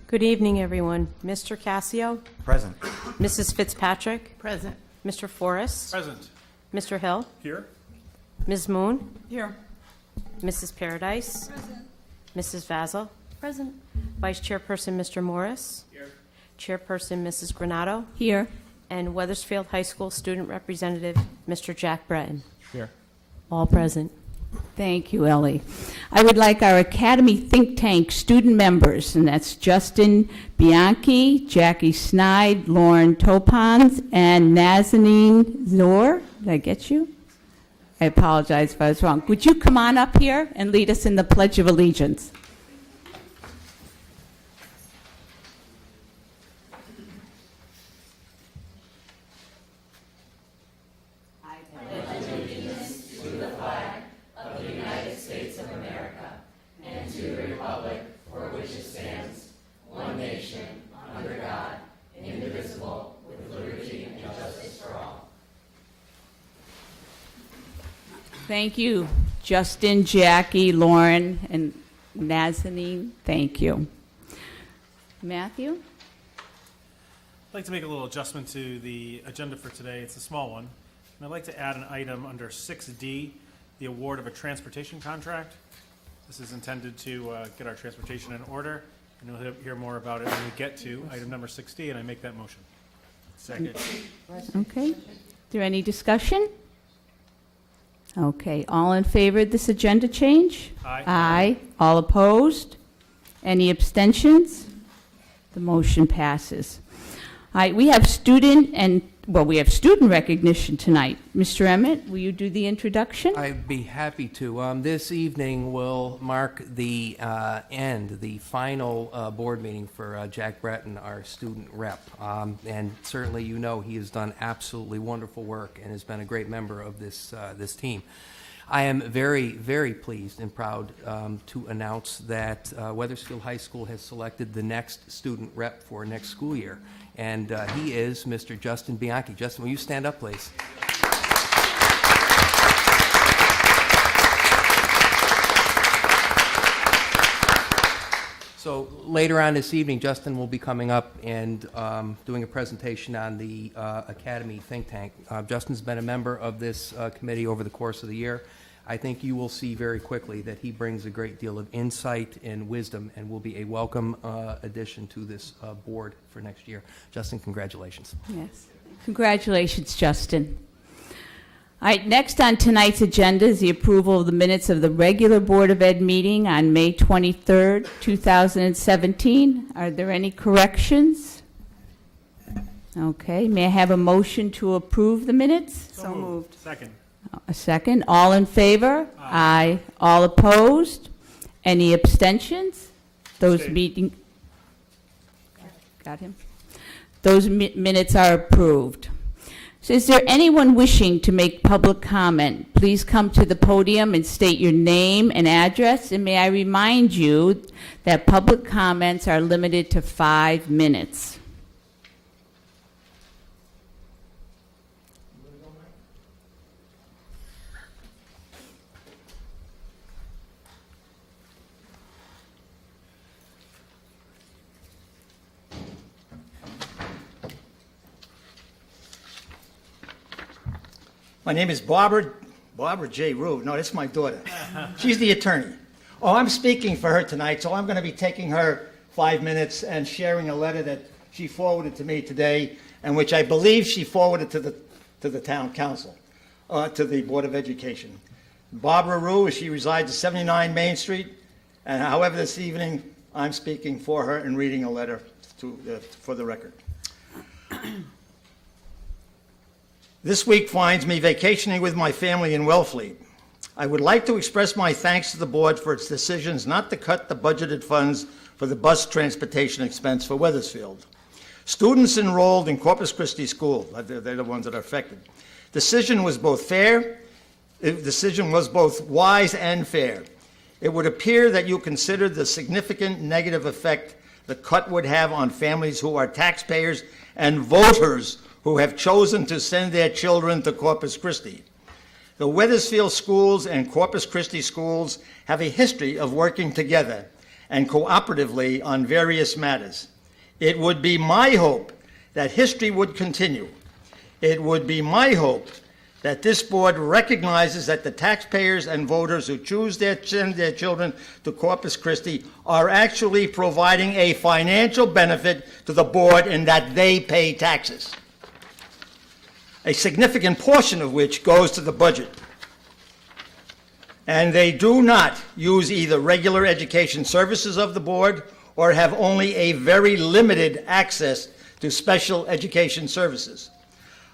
Good evening, everyone. Mr. Cassio? Present. Mrs. Fitzpatrick? Present. Mr. Forrest? Present. Mr. Hill? Here. Ms. Moon? Here. Mrs. Paradise? Present. Mrs. Vazel? Present. Vice Chairperson Mr. Morris? Here. Chairperson Mrs. Granato? Here. And Wethersfield High School Student Representative Mr. Jack Breton. Here. All present. Thank you, Ellie. I would like our Academy Think Tank student members, and that's Justin Bianchi, Jackie Snide, Lauren Topons, and Nazanin Zor. Did I get you? I apologize if I was wrong. Would you come on up here and lead us in the Pledge of Allegiance? Thank you, Justin, Jackie, Lauren, and Nazanin. Thank you. Matthew? I'd like to make a little adjustment to the agenda for today. It's a small one. And I'd like to add an item under 6D, the award of a transportation contract. This is intended to get our transportation in order, and you'll hear more about it when we get to item number 6D, and I make that motion. Second. Okay. Is there any discussion? Okay. All in favor of this agenda change? Aye. Aye. All opposed? Any abstentions? The motion passes. All right. We have student recognition tonight. Mr. Emmett, will you do the introduction? I'd be happy to. This evening will mark the the final board meeting for Jack Breton, our student rep. And certainly you know he has done absolutely wonderful work and has been a great member of this team. I am very, very pleased and proud to announce that Wethersfield High School has selected the next student rep for next school year. And he is Mr. Justin Bianchi. Justin, will you stand up, please? So later on this evening, Justin will be coming up and doing a presentation on the Academy Think Tank. Justin's been a member of this committee over the course of the year. I think you will see very quickly that he brings a great deal of insight and wisdom and will be a welcome addition to this board for next year. Justin, congratulations. Yes. Congratulations, Justin. All right, next on tonight's agenda is the approval of the minutes of the regular Board of Ed meeting on May 23rd, 2017. Are there any corrections? Okay, may I have a motion to approve the minutes? So moved. Second. A second. All in favor? Aye. All opposed? Any abstentions? Those Abstain. meeting. Got him. Those minutes are approved. So is there anyone wishing to make public comment? Please come to the podium and state your name and address. And may I remind you that public comments are limited to 5 minutes. My name is Barbara J. Rue. No, that's my daughter. She's the attorney. Oh, I'm speaking for her tonight, so I'm going to be taking her 5 minutes and sharing a letter that she forwarded to me today, and which I believe she forwarded to the town council, to the Board of Education. Barbara Rue, she resides at 79 Main Street, and however this evening I'm speaking for her and reading a letter for the record. This week finds me vacationing with my family in Wellfleet. I would like to express my thanks to the board for its decisions not to cut the budgeted funds for the bus transportation expense for Wethersfield. Students enrolled in Corpus Christi School, they're the ones that are affected. Decision was both wise and fair. It would appear that you considered the significant negative effect the cut would have on families who are taxpayers and voters who have chosen to send their children to Corpus Christi. The Wethersfield schools and Corpus Christi schools have a history of working together, and cooperatively on various matters. It would be my hope that history would continue. It would be my hope that this board recognizes that the taxpayers and voters who choose to send their children to Corpus Christi are actually providing a financial benefit to the board in that they pay taxes, a significant portion of which goes to the budget. And they do not use either regular education services of the board or have only a very limited access to special education services.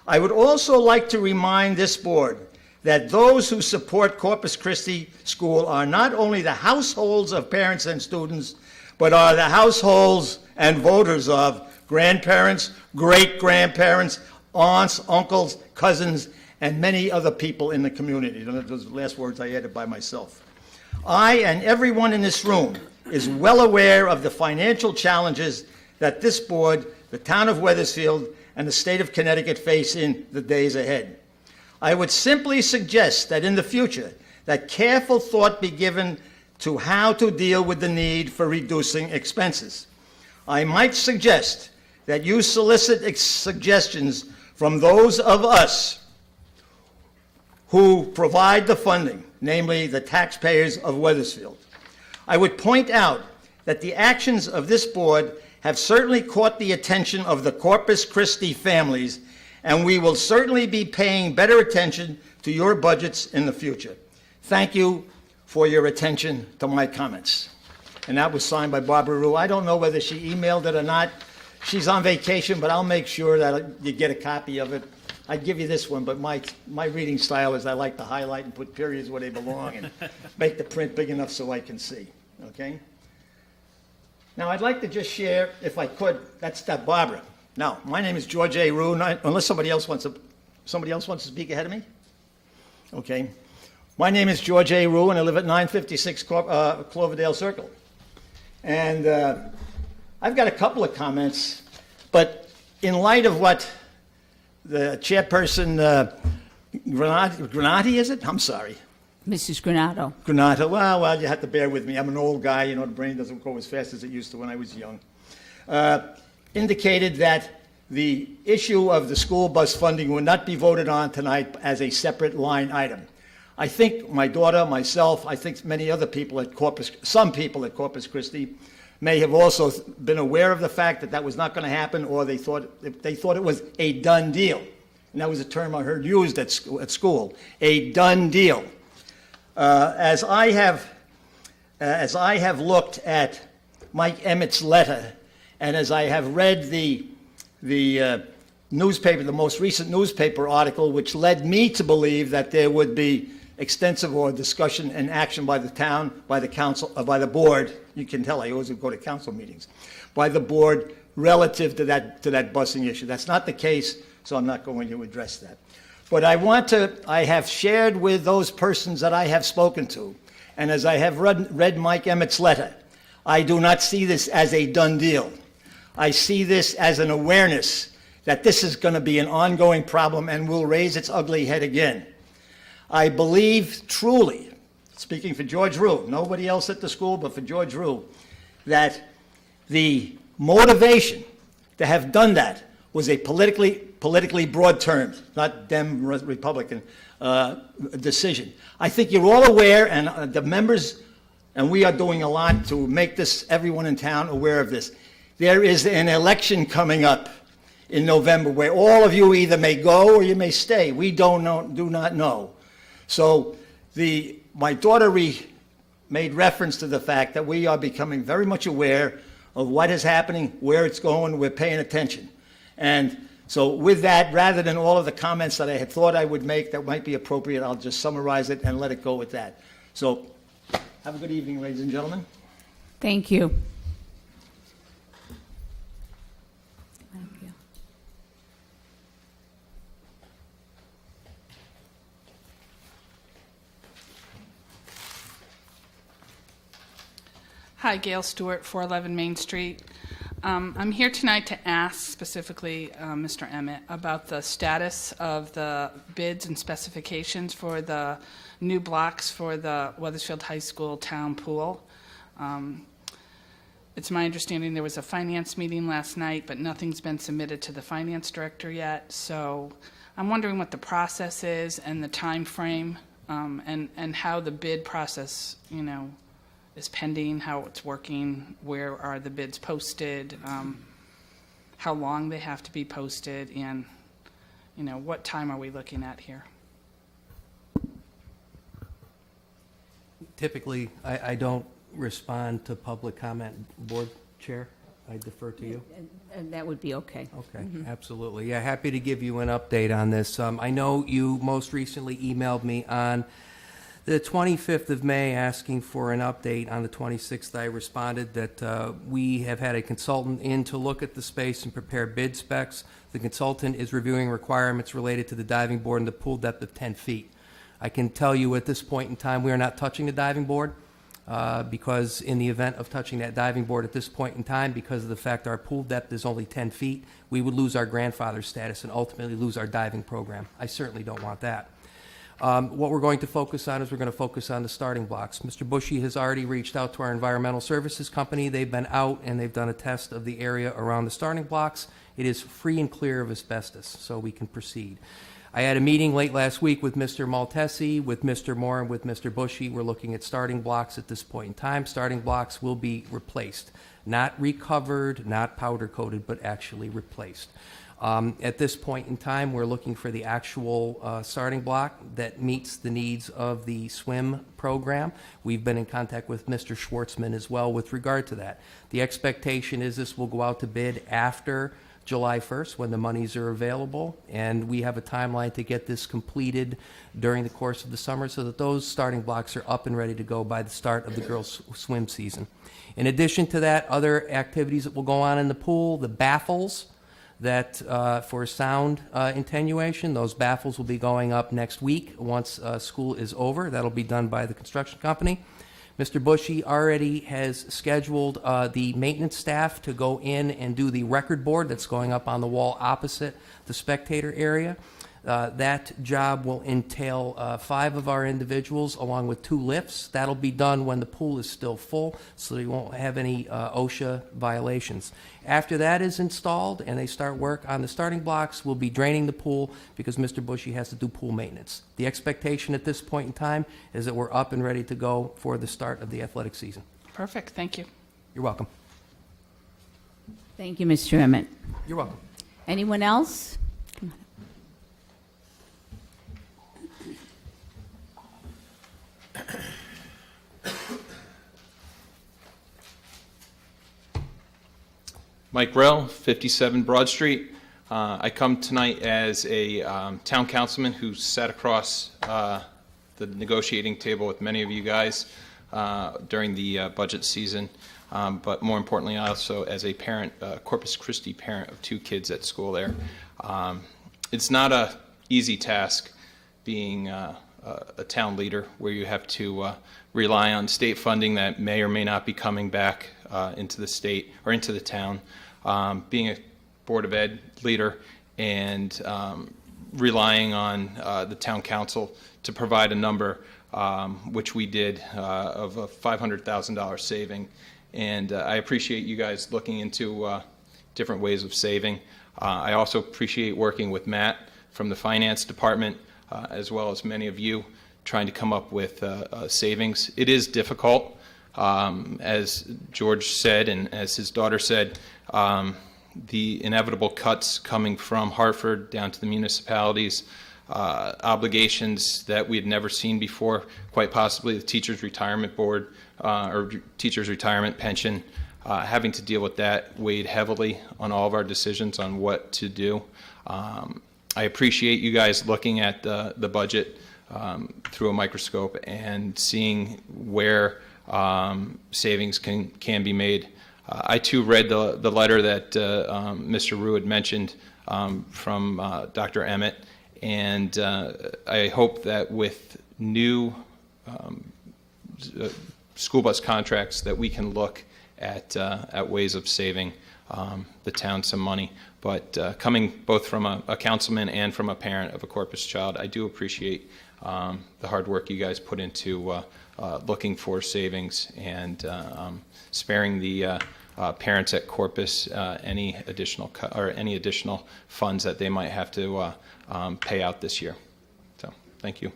I would also like to remind this board that those who support Corpus Christi School are not only the households of parents and students, but are the households and voters of grandparents, great-grandparents, aunts, uncles, cousins, and many other people in the community. Those are the last words I added by myself. I and everyone in this room is well aware of the financial challenges that this board, the town of Wethersfield, and the state of Connecticut face in the days ahead. I would simply suggest that in the future, that careful thought be given to how to deal with the need for reducing expenses. I might suggest that you solicit suggestions from those of us who provide the funding, namely the taxpayers of Wethersfield. I would point out that the actions of this board have certainly caught the attention of the Corpus Christi families, and we will certainly be paying better attention to your budgets in the future. Thank you for your attention to my comments. And that was signed by Barbara Rue. I don't know whether she emailed it or not. She's on vacation, but I'll make sure that you get a copy of it. I'd give you this one, but my reading style is I like to highlight and put periods where they belong and make the print big enough so I can see, okay? Now, I'd like to just share, if I could, that's Barbara. Now, my name is George A. Rue, unless somebody else wants to speak ahead of me? Okay. My name is George A. Rue, and I live at 956 Cloverdale Circle. And I've got a couple of comments, but in light of what the chairperson, Granati, is it? I'm sorry. Mrs. Granato. Granata, well, you have to bear with me. I'm an old guy, the brain doesn't go as fast as it used to when I was young. Indicated that the issue of the school bus funding will not be voted on tonight as a separate line item. I think my daughter, myself, I think many other people at some people at Corpus Christi may have also been aware of the fact that that was not going to happen, or they thought it was a done deal. And that was a term I heard used at school, a done deal. As I have looked at Mike Emmett's letter, and as I have read the newspaper, the most recent newspaper article, which led me to believe that there would be extensive discussion and action by the town, by the council, by the board. You can tell I always go to council meetings, by the board relative to that busing issue. That's not the case, so I'm not going to address that. But I have shared with those persons that I have spoken to, and as I have read Mike Emmett's letter, I do not see this as a done deal. I see this as an awareness that this is going to be an ongoing problem and will raise its ugly head again. I believe truly, speaking for George Rue, nobody else at the school but for George Rue, that the motivation to have done that was a politically broad term, not Dem-Republican decision. I think you're all aware, and the members, and we are doing a lot to make everyone in town aware of this. There is an election coming up in November where all of you either may go or you may stay. We do not know. So my daughter made reference to the fact that we are becoming very much aware of what is happening, where it's going, we're paying attention. And so with that, rather than all of the comments that I had thought I would make that might be appropriate, I'll just summarize it and let it go with that. So have a good evening, ladies and gentlemen. Thank you. Thank you. Hi, Gail Stewart, 411 Main Street. I'm here tonight to ask specifically Mr. Emmett about the status of the bids and specifications for the new blocks for the Wethersfield High School town pool. It's my understanding there was a finance meeting last night, but nothing's been submitted to the finance director yet. So I'm wondering what the process is and the time frame, and how the bid process, is pending, how it's working, where are the bids posted, how long they have to be posted, and, what time are we looking at here? Typically, I don't respond to public comment. Board Chair, I defer to you. And that would be okay. Okay, absolutely. Yeah, happy to give you an update on this. I know you most recently emailed me on the 25th of May asking for an update. On the 26th, I responded that we have had a consultant in to look at the space and prepare bid specs. The consultant is reviewing requirements related to the diving board and the pool depth of 10 feet. I can tell you at this point in time, we are not touching the diving board because in the event of touching that diving board at this point in time, because of the fact our pool depth is only 10 feet, we would lose our grandfather status and ultimately lose our diving program. I certainly don't want that. What we're going to focus on is we're going to focus on the starting blocks. Mr. Bushy has already reached out to our environmental services company. They've been out and they've done a test of the area around the starting blocks. It is free and clear of asbestos, so we can proceed. I had a meeting late last week with Mr. Maltesi, with Mr. Moore, and with Mr. Bushy. We're looking at starting blocks at this point in time. Starting blocks will be replaced, not recovered, not powder coated, but actually replaced. At this point in time, we're looking for the actual starting block that meets the needs of the swim program. We've been in contact with Mr. Schwartzman as well with regard to that. The expectation is this will go out to bid after July 1st when the monies are available, and we have a timeline to get this completed during the course of the summer so that those starting blocks are up and ready to go by the start of the girls' swim season. In addition to that, other activities that will go on in the pool, the baffles that for sound attenuation, those baffles will be going up next week once school is over. That'll be done by the construction company. Mr. Bushy already has scheduled the maintenance staff to go in and do the record board that's going up on the wall opposite the spectator area. That job will entail 5 of our individuals along with 2 lifts. That'll be done when the pool is still full, so you won't have any OSHA violations. After that is installed and they start work on the starting blocks, we'll be draining the pool because Mr. Bushy has to do pool maintenance. The expectation at this point in time is that we're up and ready to go for the start of the athletic season. Perfect, thank you. You're welcome. Thank you, Mr. Emmett. You're welcome. Anyone else? Mike Rell, 57 Broad Street. I come tonight as a town councilman who sat across the negotiating table with many of you guys during the budget season, but more importantly also as a parent, Corpus Christi parent of 2 kids at school there. It's not an easy task being a town leader where you have to rely on state funding that may or may not be coming back into the state or into the town. Being a Board of Ed leader and relying on the town council to provide a number, which we did, of a $500,000 saving. And I appreciate you guys looking into different ways of saving. I also appreciate working with Matt from the finance department, as well as many of you, trying to come up with savings. It is difficult, as George said and as his daughter said, the inevitable cuts coming from Hartford down to the municipalities, obligations that we had never seen before, quite possibly the Teachers Retirement Board or Teachers Retirement Pension, having to deal with that weighed heavily on all of our decisions on what to do. I appreciate you guys looking at the budget through a microscope and seeing where savings can be made. I too read the letter that Mr. Rue had mentioned from Dr. Emmett, and I hope that with new school bus contracts that we can look at ways of saving the town some money. But coming both from a councilman and from a parent of a Corpus child, I do appreciate the hard work you guys put into looking for savings and sparing the parents at Corpus any additional any additional funds that they might have to pay out this year. So, thank you.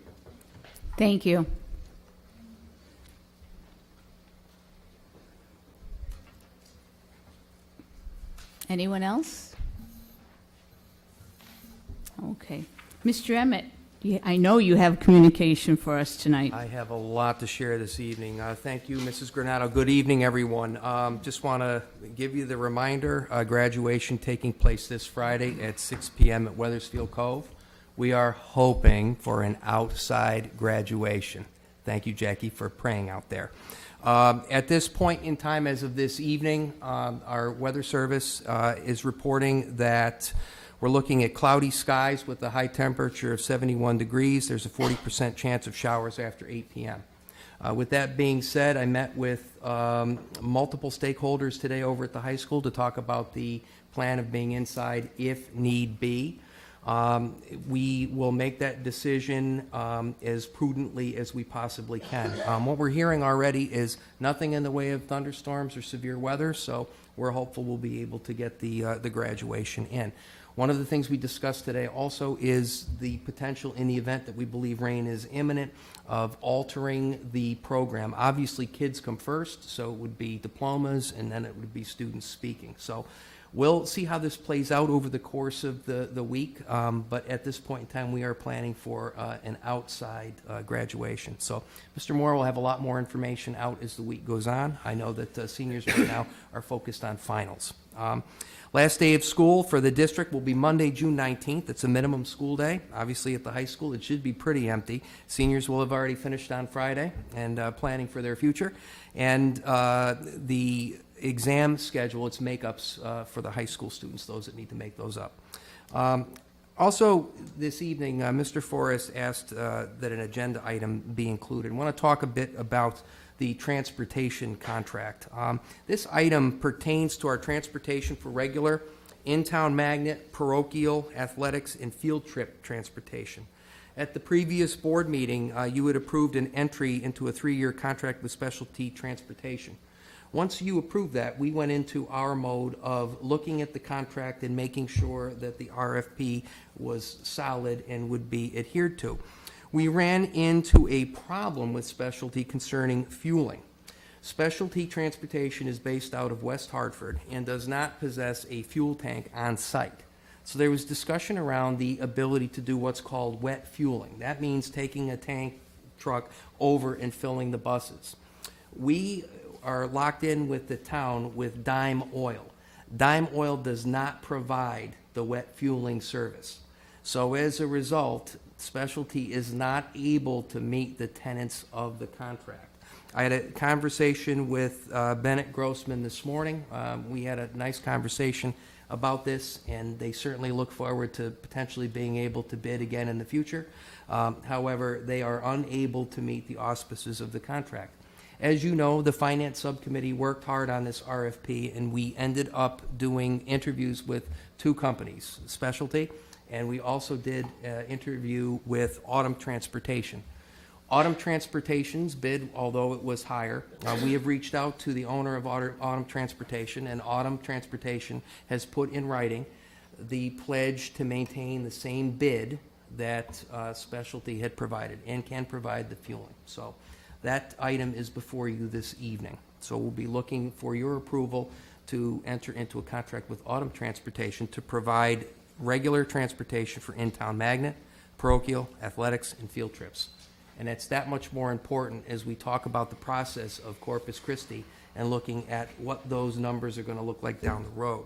Thank you. Anyone else? Okay. Mr. Emmett, I know you have communication for us tonight. I have a lot to share this evening. Thank you, Mrs. Granado. Good evening, everyone. Just want to give you the reminder, graduation taking place this Friday at 6 p.m. at Wethersfield Cove. We are hoping for an outside graduation. Thank you, Jackie, for praying out there. At this point in time, as of this evening, our weather service is reporting that we're looking at cloudy skies with a high temperature of 71 degrees. There's a 40% chance of showers after 8 p.m. With that being said, I met with multiple stakeholders today over at the high school to talk about the plan of being inside if need be. We will make that decision as prudently as we possibly can. What we're hearing already is nothing in the way of thunderstorms or severe weather, so we're hopeful we'll be able to get the graduation in. One of the things we discussed today also is the potential, in the event that we believe rain is imminent, of altering the program. Obviously, kids come first, so it would be diplomas, and then it would be students speaking. So we'll see how this plays out over the course of the week, but at this point in time, we are planning for an outside graduation. So Mr. Moore will have a lot more information out as the week goes on. I know that seniors right now are focused on finals. Last day of school for the district will be Monday, June 19th. It's a minimum school day. Obviously, at the high school, it should be pretty empty. Seniors will have already finished on Friday and planning for their future. And the exam schedule, its makeups for the high school students, those that need to make those up. Also, this evening, Mr. Forrest asked that an agenda item be included. I want to talk a bit about the transportation contract. This item pertains to our transportation for regular, in-town magnet, parochial, athletics, and field trip transportation. At the previous board meeting, you had approved an entry into a 3-year contract with Specialty Transportation. Once you approved that, we went into our mode of looking at the contract and making sure that the RFP was solid and would be adhered to. We ran into a problem with Specialty concerning fueling. Specialty Transportation is based out of West Hartford and does not possess a fuel tank on site. So there was discussion around the ability to do what's called wet fueling. That means taking a tank truck over and filling the buses. We are locked in with the town with Dime Oil. Dime Oil does not provide the wet fueling service. So as a result, Specialty is not able to meet the tenets of the contract. I had a conversation with Bennett Grossman this morning. We had a nice conversation about this, and they certainly look forward to potentially being able to bid again in the future. However, they are unable to meet the auspices of the contract. As you know, the Finance Subcommittee worked hard on this RFP, and we ended up doing interviews with 2 companies, Specialty, and we also did an interview with Autumn Transportation. Autumn Transportation's bid, although it was higher, we have reached out to the owner of Autumn Transportation, and Autumn Transportation has put in writing the pledge to maintain the same bid that Specialty had provided and can provide the fueling. So that item is before you this evening. So we'll be looking for your approval to enter into a contract with Autumn Transportation to provide regular transportation for in-town magnet, parochial, athletics, and field trips. And it's that much more important as we talk about the process of Corpus Christi and looking at what those numbers are going to look like down the road.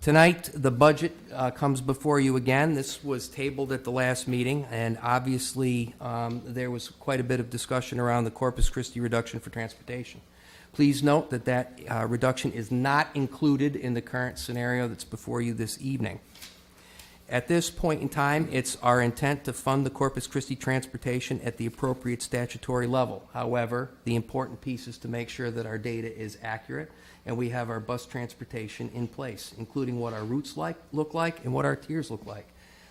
Tonight, the budget comes before you again. This was tabled at the last meeting, and obviously there was quite a bit of discussion around the Corpus Christi reduction for transportation. Please note that that reduction is not included in the current scenario that's before you this evening. At this point in time, it's our intent to fund the Corpus Christi transportation at the appropriate statutory level. However, the important piece is to make sure that our data is accurate and we have our bus transportation in place, including what our routes look like and what our tiers look like.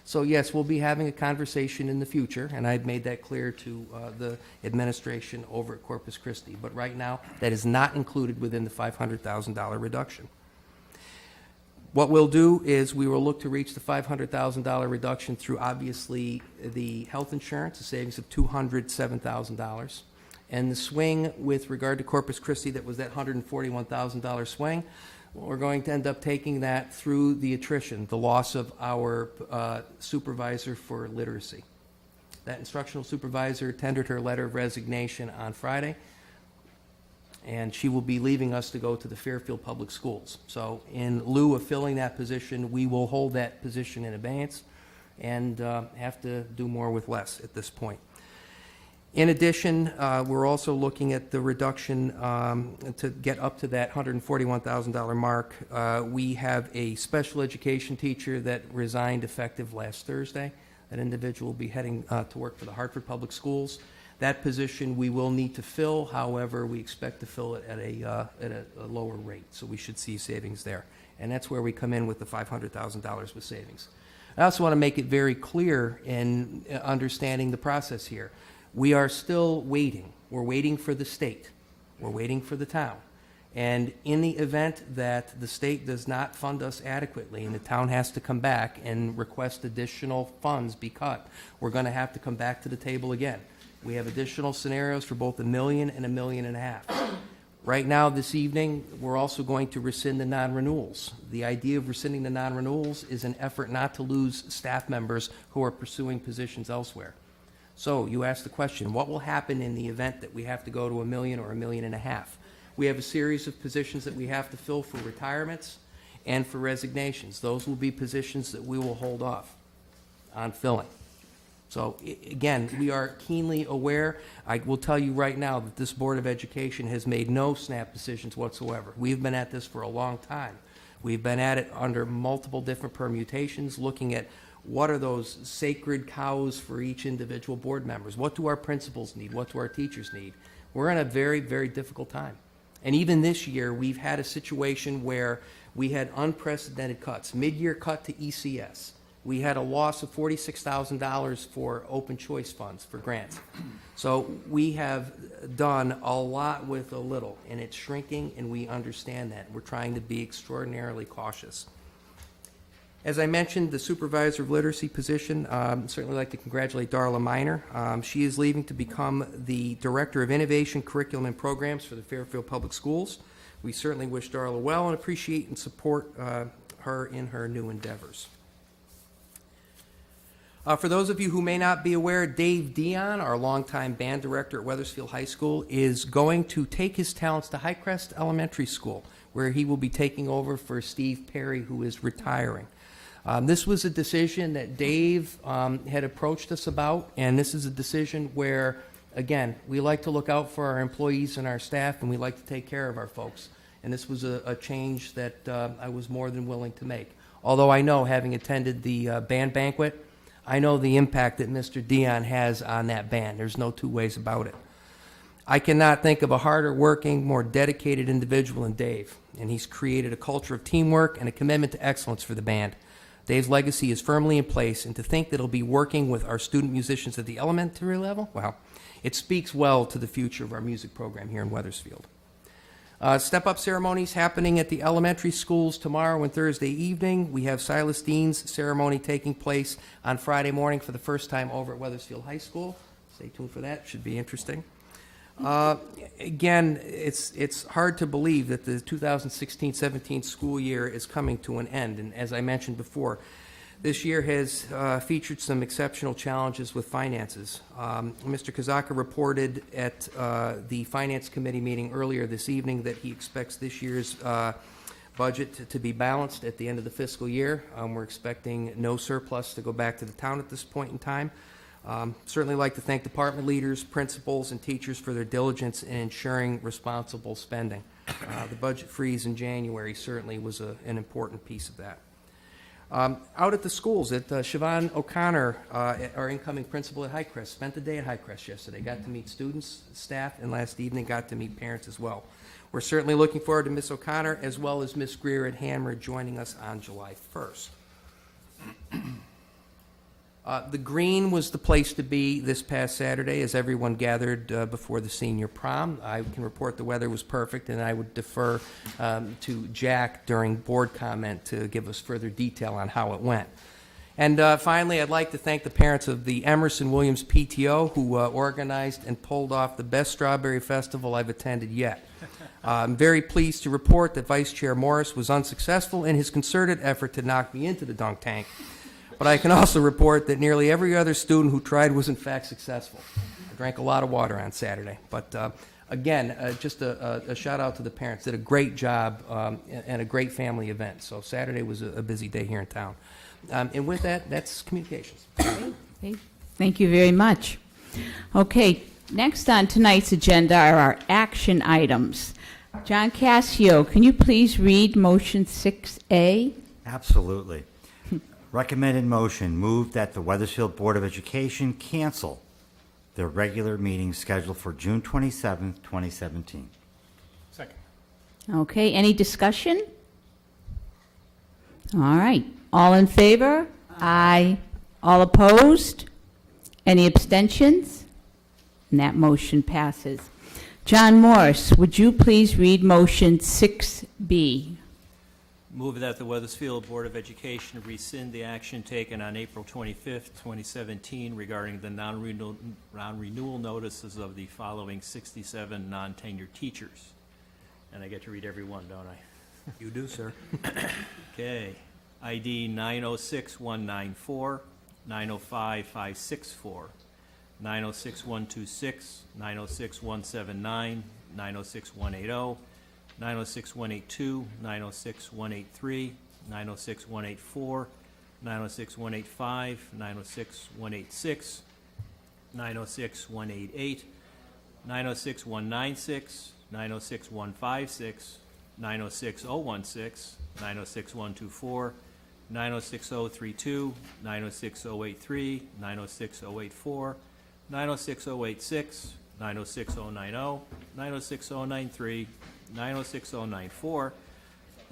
So yes, we'll be having a conversation in the future, and I've made that clear to the administration over at Corpus Christi. But right now, that is not included within the $500,000 reduction. What we'll do is we will look to reach the $500,000 reduction through, obviously, the health insurance, a savings of $207,000. And the swing with regard to Corpus Christi, that was that $141,000 swing, we're going to end up taking that through the attrition, the loss of our supervisor for literacy. That instructional supervisor tendered her letter of resignation on Friday, and she will be leaving us to go to the Fairfield Public Schools. So in lieu of filling that position, we will hold that position in abeyance and have to do more with less at this point. In addition, we're also looking at the reduction to get up to that $141,000 mark. We have a special education teacher that resigned effective last Thursday. That individual will be heading to work for the Hartford Public Schools. That position we will need to fill. However, we expect to fill it at a lower rate, so we should see savings there. And that's where we come in with the $500,000 with savings. I also want to make it very clear in understanding the process here. We are still waiting. We're waiting for the state. We're waiting for the town. And in the event that the state does not fund us adequately and the town has to come back and request additional funds be cut, we're going to have to come back to the table again. We have additional scenarios for both $1 million and $1.5 million. Right now, this evening, we're also going to rescind the non-renewals. The idea of rescinding the non-renewals is an effort not to lose staff members who are pursuing positions elsewhere. So you asked the question, what will happen in the event that we have to go to $1 million or $1.5 million? We have a series of positions that we have to fill for retirements and for resignations. Those will be positions that we will hold off on filling. So again, we are keenly aware. I will tell you right now that this Board of Education has made no snap decisions whatsoever. We've been at this for a long time. We've been at it under multiple different permutations, looking at what are those sacred cows for each individual board members? What do our principals need? What do our teachers need? We're in a very, very difficult time. And even this year, we've had a situation where we had unprecedented cuts, mid-year cut to ECS. We had a loss of $46,000 for open choice funds for grants. So we have done a lot with a little, and it's shrinking, and we understand that. We're trying to be extraordinarily cautious. As I mentioned, the supervisor of literacy position, certainly like to congratulate Darla Miner. She is leaving to become the Director of Innovation, Curriculum, and Programs for the Fairfield Public Schools. We certainly wish Darla well and appreciate and support her in her new endeavors. For those of you who may not be aware, Dave Dion, our longtime band director at Wethersfield High School, is going to take his talents to Highcrest Elementary School, where he will be taking over for Steve Perry, who is retiring. This was a decision that Dave had approached us about, and this is a decision where, again, we like to look out for our employees and our staff, and we like to take care of our folks. And this was a change that I was more than willing to make. Although I know, having attended the band banquet, I know the impact that Mr. Dion has on that band. There's no two ways about it. I cannot think of a harder working, more dedicated individual than Dave, and he's created a culture of teamwork and a commitment to excellence for the band. Dave's legacy is firmly in place, and to think that he'll be working with our student musicians at the elementary level, well, it speaks well to the future of our music program here in Wethersfield. Step-up ceremonies happening at the elementary schools tomorrow and Thursday evening. We have Silas Dean's ceremony taking place on Friday morning for the first time over at Wethersfield High School. Stay tuned for that. Should be interesting. Again, it's hard to believe that the 2016-17 school year is coming to an end. And as I mentioned before, this year has featured some exceptional challenges with finances. Mr. Kazaka reported at the Finance Committee meeting earlier this evening that he expects this year's budget to be balanced at the end of the fiscal year. We're expecting no surplus to go back to the town at this point in time. Certainly like to thank department leaders, principals, and teachers for their diligence in ensuring responsible spending. The budget freeze in January certainly was an important piece of that. Out at the schools, Siobhan O'Connor, our incoming principal at Highcrest, spent the day at Highcrest yesterday. Got to meet students, staff, and last evening got to meet parents as well. We're certainly looking forward to Miss O'Connor as well as Miss Greer at Hammer joining us on July 1st. The Green was the place to be this past Saturday as everyone gathered before the senior prom. I can report the weather was perfect, and I would defer to Jack during board comment to give us further detail on how it went. And finally, I'd like to thank the parents of the Emerson Williams PTO who organized and pulled off the best strawberry festival I've attended yet. I'm very pleased to report that Vice Chair Morris was unsuccessful in his concerted effort to knock me into the dunk tank. But I can also report that nearly every other student who tried was in fact successful. I drank a lot of water on Saturday. But again, just a shout out to the parents. Did a great job and a great family event. So Saturday was a busy day here in town. And with that, that's communications. Okay, thank you very much. Okay, next on tonight's agenda are our action items. John Cassio, can you please read motion 6A? Absolutely. Recommended motion, move that the Wethersfield Board of Education cancel their regular meeting scheduled for June 27th, 2017. Second. Okay, any discussion? All right, all in favor? Aye. All opposed? Any abstentions? And that motion passes. John Morris, would you please read motion 6B? Move that the Wethersfield Board of Education rescind the action taken on April 25th, 2017 regarding the non-renewal notices of the following 67 non-tenured teachers. And I get to read every one, don't I? You do, sir. Okay. ID 906194, 905564, 906126, 906179, 906180, 906182, 906-183, 906-184, 906-185, 906-186, 906-188, 906-196, 906-156, 906-016, 906-124, 906-032, 906-083, 906-084, 906-086, 906-090, 906-093, 906-094,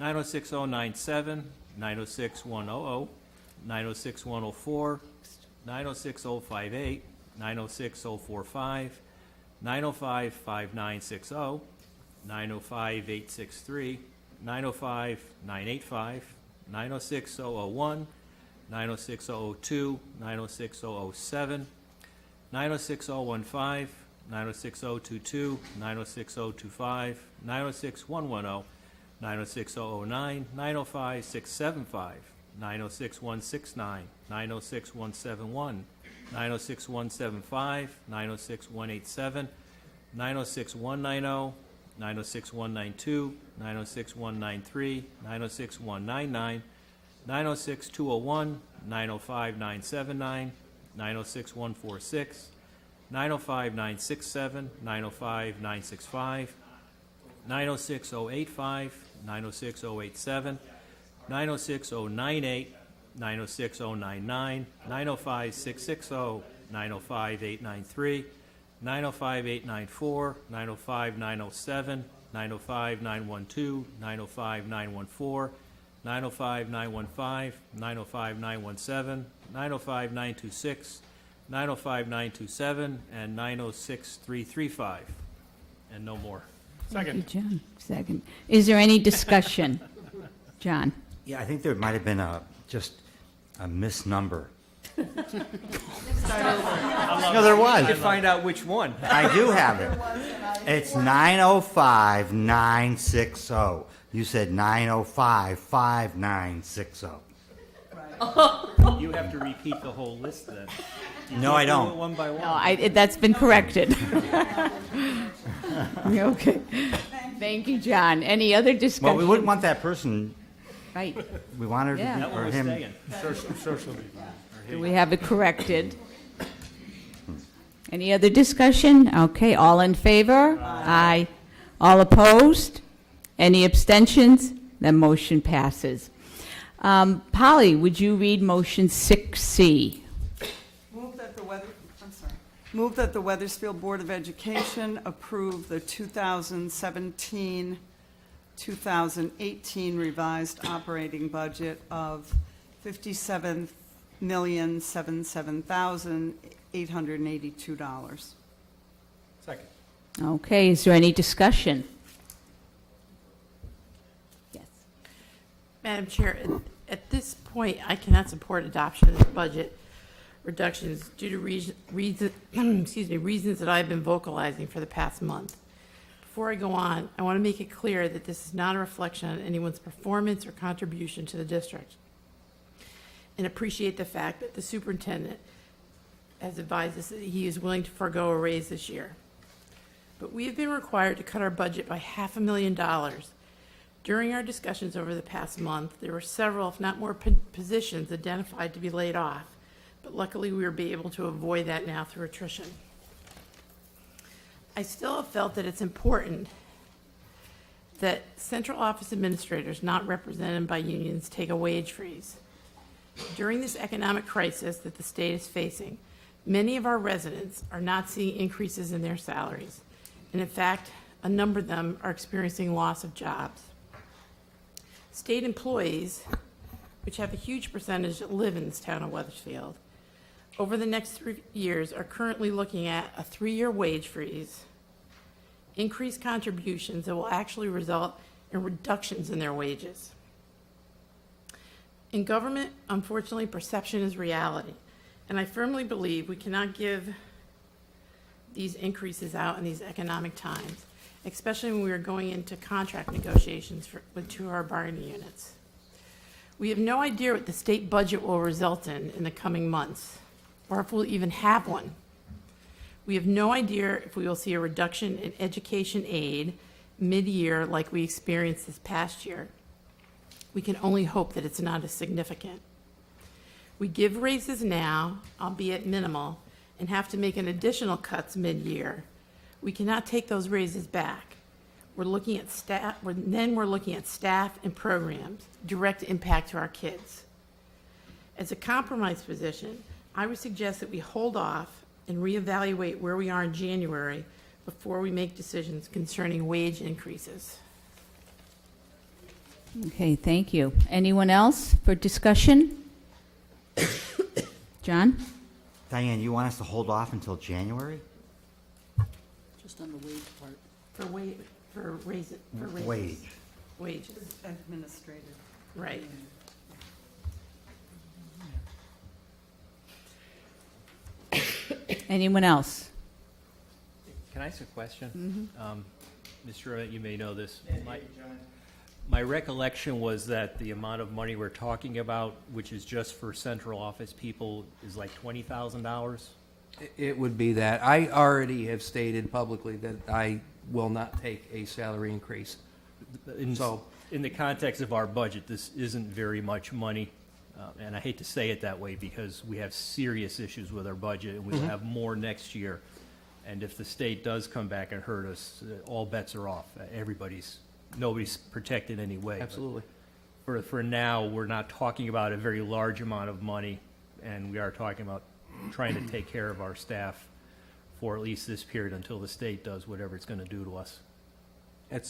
906-097, 906-100, 906-104, 906-058, 906-045, 905-5960, 905-863, 905-985, 906-001, 906-002, 906-007, 906-015, 906-022, 906-025, 906-110, 906-009, 905-675, 906-169, 906-171, 906-175, 906-187, 906-190, 906-192, 906-193, 906-199, 906-201, 905-979, 906-146, 905-967, 905-965, 906-085, 906-087, 906-098, 906-099, 905-660, 905-893, 905-894, 905-907, 905-912, 905-914, 905-915, 905-917, 905-926, 905-927, and 906-335, and no more. Thank you, Second. John. Second. Is there any discussion? John? Yeah, I think there might have been just a misnumber. No, there was. To find out which one. I do have it. It's 905-960. You said 905-5960. You have to repeat the whole list then. No, I Do it don't. one by one. No, that's been corrected. Okay. Thank you, John. Any other discussion? Well, we wouldn't want that person, Right. we want her to Yeah. be, That one or was him. staying. Do we have it corrected? Any other discussion? Okay, all in favor? Aye. All opposed? Any abstentions? The motion passes. Polly, would you read motion 6C? Move that the Wethersfield Board of Education approve the 2017-2018 revised operating budget of $1,077,882. Second. Okay, is there any discussion? Yes. Madam Chair, at this point, I cannot support adoption of this budget reductions due to reasons that I've been vocalizing for the past month. Before I go on, I want to make it clear that this is not a reflection on anyone's performance or contribution to the district, and appreciate the fact that the superintendent has advised us that he is willing to forego a raise this year. But we have been required to cut our budget by $500,000. During our discussions over the past month, there were several, if not more, positions identified to be laid off, but luckily we were able to avoid that now through attrition. I still have felt that it's important that central office administrators not represented by unions take a wage freeze. During this economic crisis that the state is facing, many of our residents are not seeing increases in their salaries. And in fact, a number of them are experiencing loss of jobs. State employees, which have a huge percentage that live in this town of Wethersfield, over the next 3 years are currently looking at a 3-year wage freeze, increased contributions that will actually result in reductions in their wages. In government, unfortunately, perception is reality, and I firmly believe we cannot give these increases out in these economic times, especially when we are going into contract negotiations with 2 of our bargaining units. We have no idea what the state budget will result in the coming months, or if we'll even have one. We have no idea if we will see a reduction in education aid mid-year like we experienced this past year. We can only hope that it's not as significant. We give raises now, albeit minimal, and have to make an additional cuts mid-year. We cannot take those raises back. We're looking at staff and programs, direct impact to our kids. As a compromise position, I would suggest that we hold off and reevaluate where we are in January before we make decisions concerning wage increases. Okay, thank you. Anyone else for discussion? John? Diane, you want us to hold off until January? Just on the wage part. For raises. Wage. Wages, Administrative. right. Anyone else? Can I ask a question? Mr. Rowett, you may know this. My recollection was that the amount of money we're talking about, which is just for central office people, is like $20,000? It would be that. I already have stated publicly that I will not take a salary increase. So, In the context of our budget, this isn't very much money. And I hate to say it that way because we have serious issues with our budget, and we will have more next year. And if the state does come back and hurt us, all bets are off. Nobody's protected anyway. absolutely. For now, we're not talking about a very large amount of money, and we are talking about trying to take care of our staff for at least this period until the state does whatever it's going to do to us.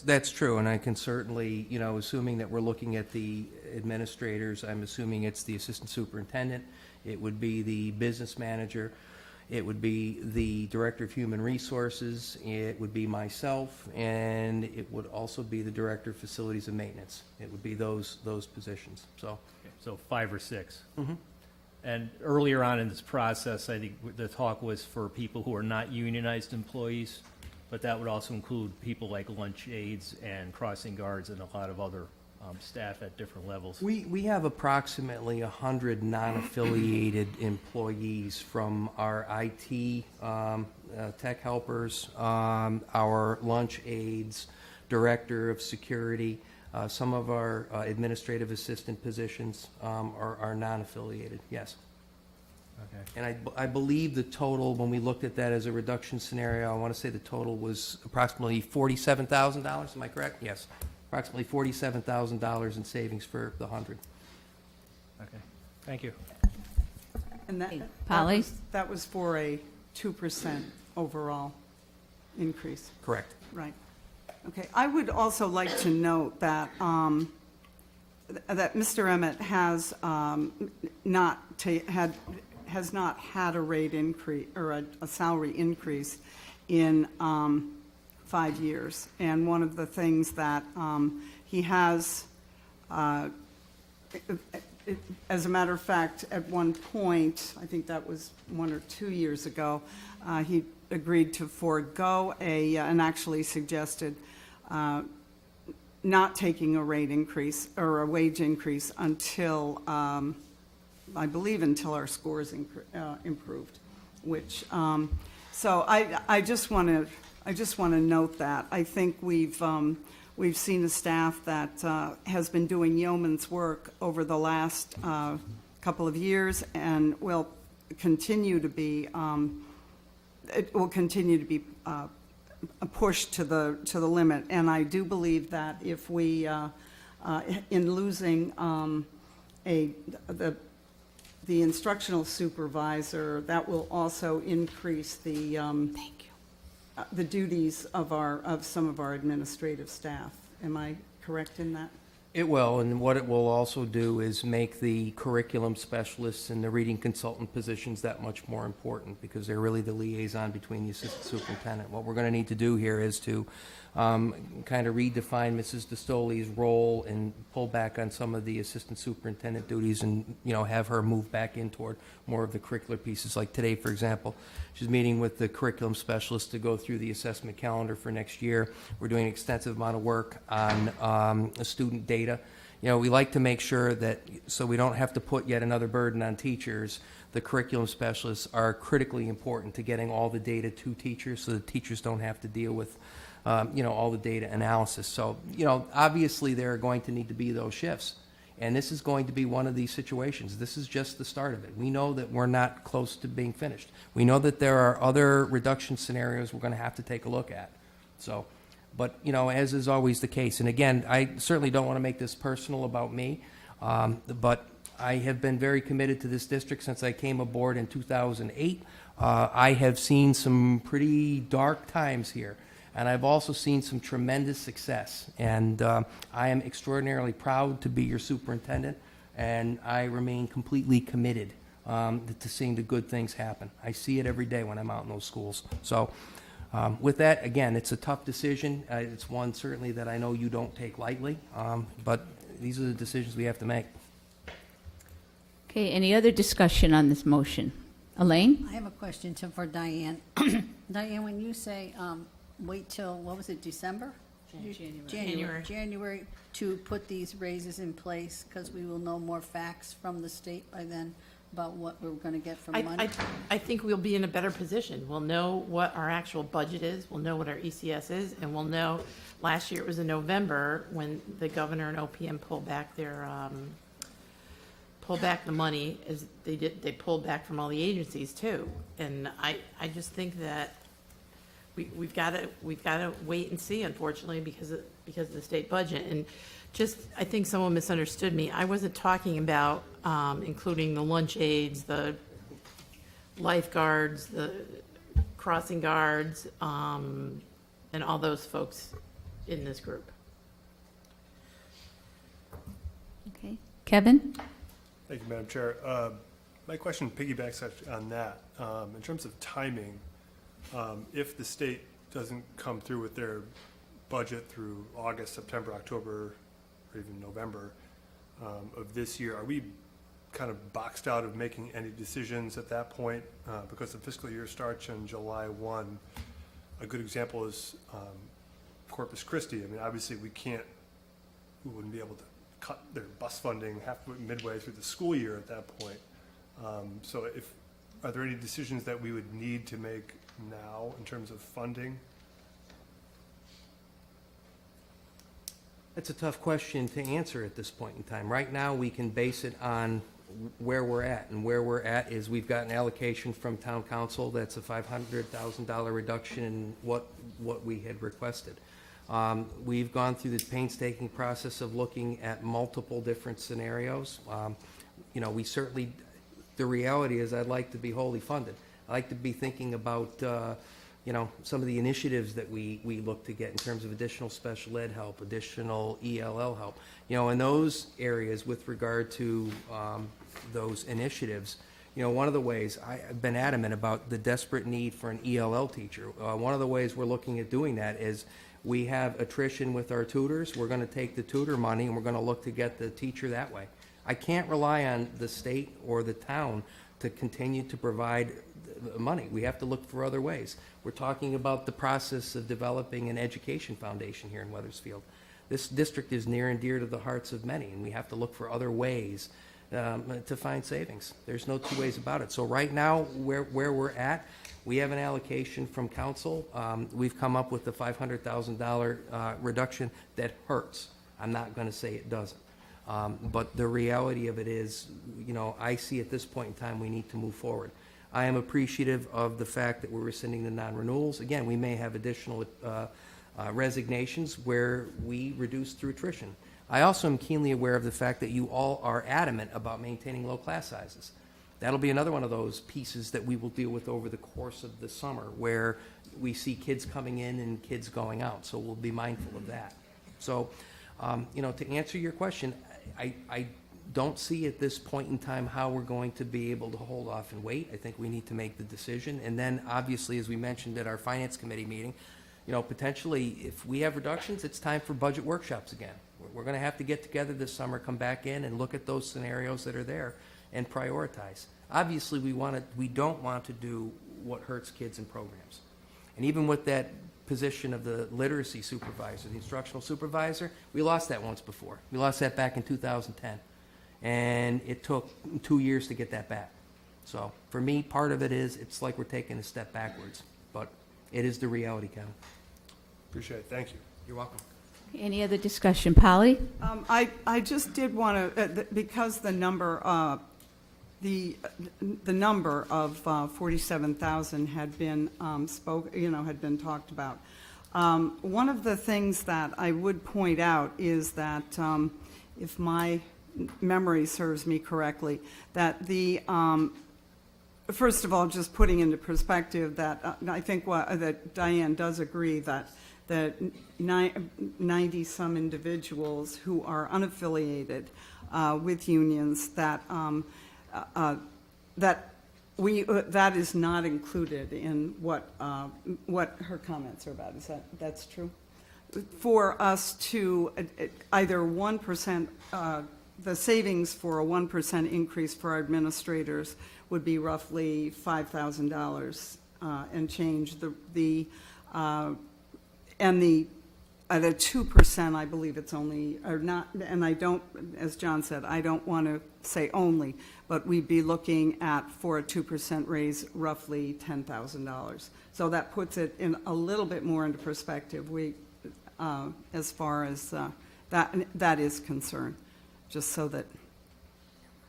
That's true, and I can certainly, assuming that we're looking at the administrators, I'm assuming it's the assistant superintendent, it would be the business manager, it would be the director of human resources, it would be myself, and it would also be the director of facilities and maintenance. It would be those positions, so. So 5 or 6. Mhm. And earlier on in this process, I think the talk was for people who are not unionized employees, but that would also include people like lunch aides and crossing guards and a lot of other staff at different levels. We have approximately 100 non-affiliated employees from our IT tech helpers, our lunch aides, director of security, some of our administrative assistant positions are non-affiliated, yes. Okay. And I believe the total, when we looked at that as a reduction scenario, I want to say the total was approximately $47,000, am I correct? Yes, approximately $47,000 in savings for the 100. Okay. Thank you. And Polly? that was for a 2% overall increase. Correct. Right. Okay. I would also like to note that that Mr. Emmett has has not had a rate increase or a salary increase in 5 years. And one of the things that he has, as a matter of fact, at one point, I think that was 1 or 2 years ago, he agreed to forego and actually suggested not taking a rate increase or a wage increase until, I believe, until our scores improved. Which, so I just want to note that I think we've seen a staff that has been doing yeoman's work over the last couple of years and will continue to be. It will continue to be pushed to the limit, and I do believe that if we, in losing the instructional supervisor, that will also increase the the duties of some of our administrative staff. Am I correct in that? It will, and what it will also do is make the curriculum specialists and the reading consultant positions that much more important, because they're really the liaison between the assistant superintendent. What we're going to need to do here is to kind of redefine Mrs. DeStoli's role and pull back on some of the assistant superintendent duties and, have her move back in toward more of the curricular pieces. Like today, for example, she's meeting with the curriculum specialist to go through the assessment calendar for next year. We're doing an extensive amount of work on student data. We like to make sure that, so we don't have to put yet another burden on teachers, the curriculum specialists are critically important to getting all the data to teachers so that teachers don't have to deal with all the data analysis. So, obviously there are going to need to be those shifts. And this is going to be one of these situations. This is just the start of it. We know that we're not close to being finished. We know that there are other reduction scenarios we're going to have to take a look at. So, but, as is always the case, and again, I certainly don't want to make this personal about me, but I have been very committed to this district since I came aboard in 2008. I have seen some pretty dark times here. And I've also seen some tremendous success. And I am extraordinarily proud to be your superintendent, and I remain completely committed to seeing the good things happen. I see it every day when I'm out in those schools. So with that, again, it's a tough decision. It's one certainly that I know you don't take lightly, but these are the decisions we have to make. Okay, any other discussion on this motion? Elaine? I have a question for Diane. Diane, when you say wait till, what was it, December? January to put these raises in place, because we will know more facts from the state by then about what we're going to get from money? I think we'll be in a better position. We'll know what our actual budget is, we'll know what our ECS is, and we'll know, last year it was in November when the governor and OPM pulled back their, pull back the money, as they pulled back from all the agencies too. And I just think that we've got to wait and see, unfortunately, because of the state budget. And just, I think someone misunderstood me. I wasn't talking about including the lunch aides, the lifeguards, the crossing guards, and all those folks in this group. Okay. Kevin? Thank you, Madam Chair. My question piggybacks on that. In terms of timing, if the state doesn't come through with their budget through August, September, October, or even November of this year, are we kind of boxed out of making any decisions at that point? Because the fiscal year starts on July 1. A good example is Corpus Christi. I mean, obviously we wouldn't be able to cut their bus funding midway through the school year at that point. So are there any decisions that we would need to make now in terms of funding? That's a tough question to answer at this point in time. Right now, we can base it on where we're at, and where we're at is we've got an allocation from town council that's a $500,000 reduction in what we had requested. We've gone through the painstaking process of looking at multiple different scenarios. We certainly, the reality is I'd like to be wholly funded. I like to be thinking about some of the initiatives that we look to get in terms of additional special ed help, additional ELL help. In those areas with regard to those initiatives, one of the ways I've been adamant about the desperate need for an ELL teacher. One of the ways we're looking at doing that is we have attrition with our tutors. We're going to take the tutor money and we're going to look to get the teacher that way. I can't rely on the state or the town to continue to provide the money. We have to look for other ways. We're talking about the process of developing an education foundation here in Wethersfield. This district is near and dear to the hearts of many, and we have to look for other ways to find savings. There's no two ways about it. So right now, where we're at, we have an allocation from council. We've come up with the $500,000 reduction that hurts. I'm not going to say it doesn't. But the reality of it is, I see at this point in time we need to move forward. I am appreciative of the fact that we're rescinding the non-renewals. Again, we may have additional resignations where we reduce through attrition. I also am keenly aware of the fact that you all are adamant about maintaining low class sizes. That'll be another one of those pieces that we will deal with over the course of the summer, where we see kids coming in and kids going out. So we'll be mindful of that. So, to answer your question, I don't see at this point in time how we're going to be able to hold off and wait. I think we need to make the decision. And then, obviously, as we mentioned at our Finance Committee meeting, potentially, if we have reductions, it's time for budget workshops again. We're going to have to get together this summer, come back in, and look at those scenarios that are there and prioritize. Obviously, we don't want to do what hurts kids in programs. And even with that position of the literacy supervisor, the instructional supervisor, we lost that once before. We lost that back in 2010. And it took 2 years to get that back. So for me, part of it is it's like we're taking a step backwards. But it is the reality, Kevin. Appreciate it. Thank you. You're welcome. Any other discussion? Polly? I just did want to, because the number of 47,000 had been had been talked about. One of the things that I would point out is that, if my memory serves me correctly, that the first of all, just putting into perspective that I think that Diane does agree that 90 some individuals who are unaffiliated with unions, that that is not included in what her comments are about. Is that's true? For us to either 1%, the savings for a 1% increase for our administrators would be roughly $5,000 and change. At a 2%, I believe it's only, or not, and I don't, as John said, I don't want to say only, but we'd be looking at, for a 2% raise, roughly $10,000. So that puts it in a little bit more into perspective. As far as that is concerned, just so that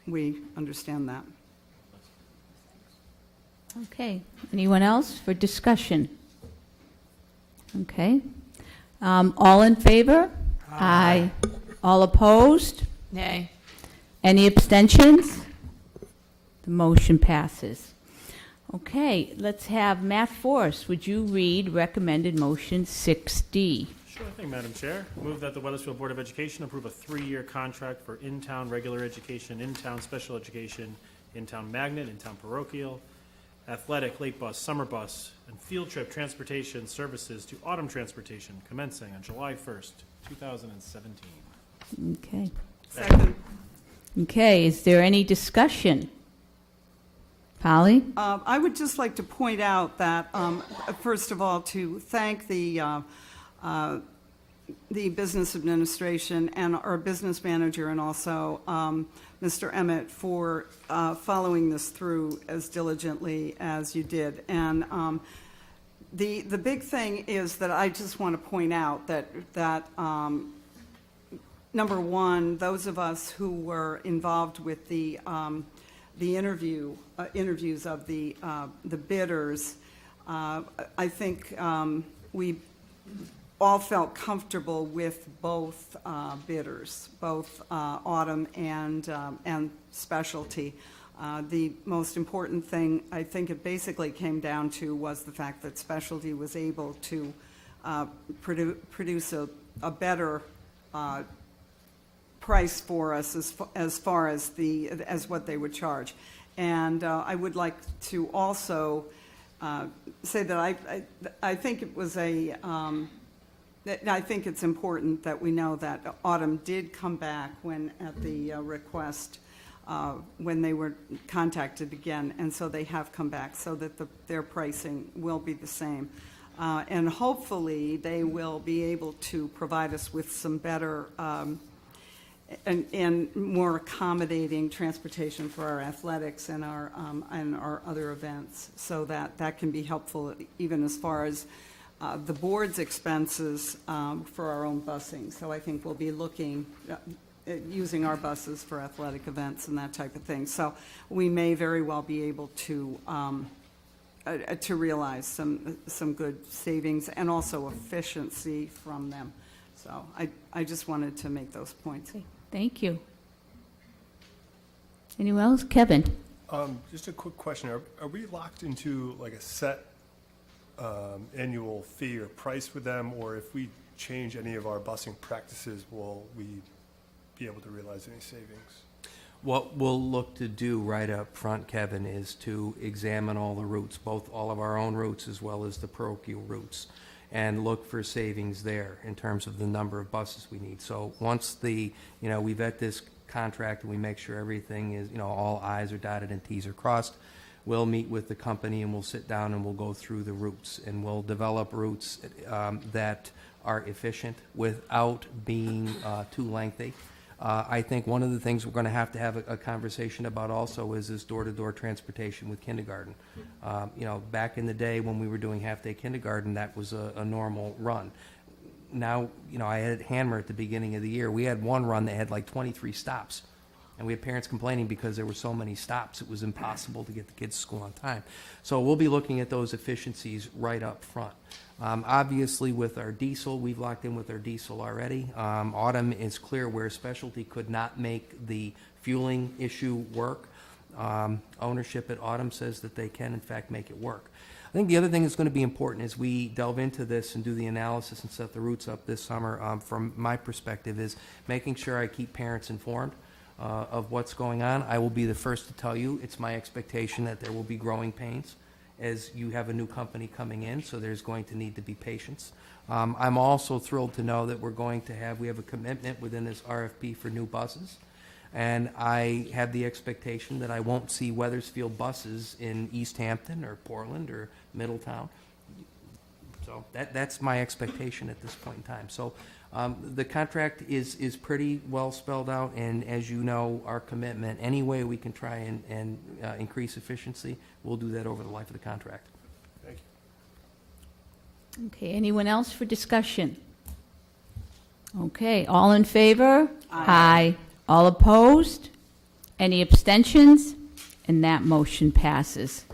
we understand that. Okay. Anyone else for discussion? Okay. All in favor? Aye. All opposed? Nay. Any abstentions? The motion passes. Okay, let's have Matt Force. Would you read recommended motion 6D? Sure thing, Madam Chair. Move that the Wethersfield Board of Education approve a 3-year contract for in-town regular education, in-town special education, in-town magnet, in-town parochial, athletic, late bus, summer bus, and field trip transportation services to autumn transportation commencing on July 1st, 2017. Okay. Second. Okay, is there any discussion? Polly? I would just like to point out that, first of all, to thank the business administration and our business manager, and also Mr. Emmett, for following this through as diligently as you did. And the big thing is that I just want to point out that number one, those of us who were involved with the interviews of the bidders, I think we all felt comfortable with both bidders, both autumn and specialty. The most important thing, I think it basically came down to, was the fact that specialty was able to produce a better price for us as far as what they would charge. And I would like to also say that I think it was I think it's important that we know that Autumn did come back at the request, when they were contacted again, and so they have come back so that their pricing will be the same. And hopefully, they will be able to provide us with some better and more accommodating transportation for our athletics and our other events, so that can be helpful even as far as the board's expenses for our own busing. So I think we'll be looking at using our buses for athletic events and that type of thing. So we may very well be able to realize some good savings and also efficiency from them. So I just wanted to make those points. Thank you. Anyone else? Kevin? Just a quick question. Are we locked into like a set annual fee or price with them, or if we change any of our busing practices, will we be able to realize any savings? What we'll look to do right up front, Kevin, is to examine all the routes, both all of our own routes as well as the parochial routes, and look for savings there in terms of the number of buses we need. So once we vet this contract and we make sure everything is, all I's are dotted and T's are crossed, we'll meet with the company and we'll sit down and we'll go through the routes, and we'll develop routes that are efficient without being too lengthy. I think one of the things we're going to have a conversation about also is this door-to-door transportation with kindergarten. Back in the day when we were doing half-day kindergarten, that was a normal run. Now, I had Hanmer at the beginning of the year. We had one run that had like 23 stops. And we had parents complaining because there were so many stops, it was impossible to get the kids to school on time. So we'll be looking at those efficiencies right up front. Obviously, with our diesel, we've locked in with our diesel already. Autumn is clear where specialty could not make the fueling issue work. Ownership at Autumn says that they can, in fact, make it work. I think the other thing that's going to be important as we delve into this and do the analysis and set the routes up this summer, from my perspective, is making sure I keep parents informed of what's going on. I will be the first to tell you it's my expectation that there will be growing pains as you have a new company coming in, so there's going to need to be patience. I'm also thrilled to know that we have a commitment within this RFP for new buses, and I have the expectation that I won't see Wethersfield buses in East Hampton or Portland or Middletown. So that's my expectation at this point in time. So the contract is pretty well spelled out, and as you know, our commitment, any way we can try and increase efficiency, we'll do that over the life of the contract. Thank you. Okay, anyone else for discussion? Okay, all in favor? Aye. All opposed? Any abstentions? And that motion passes.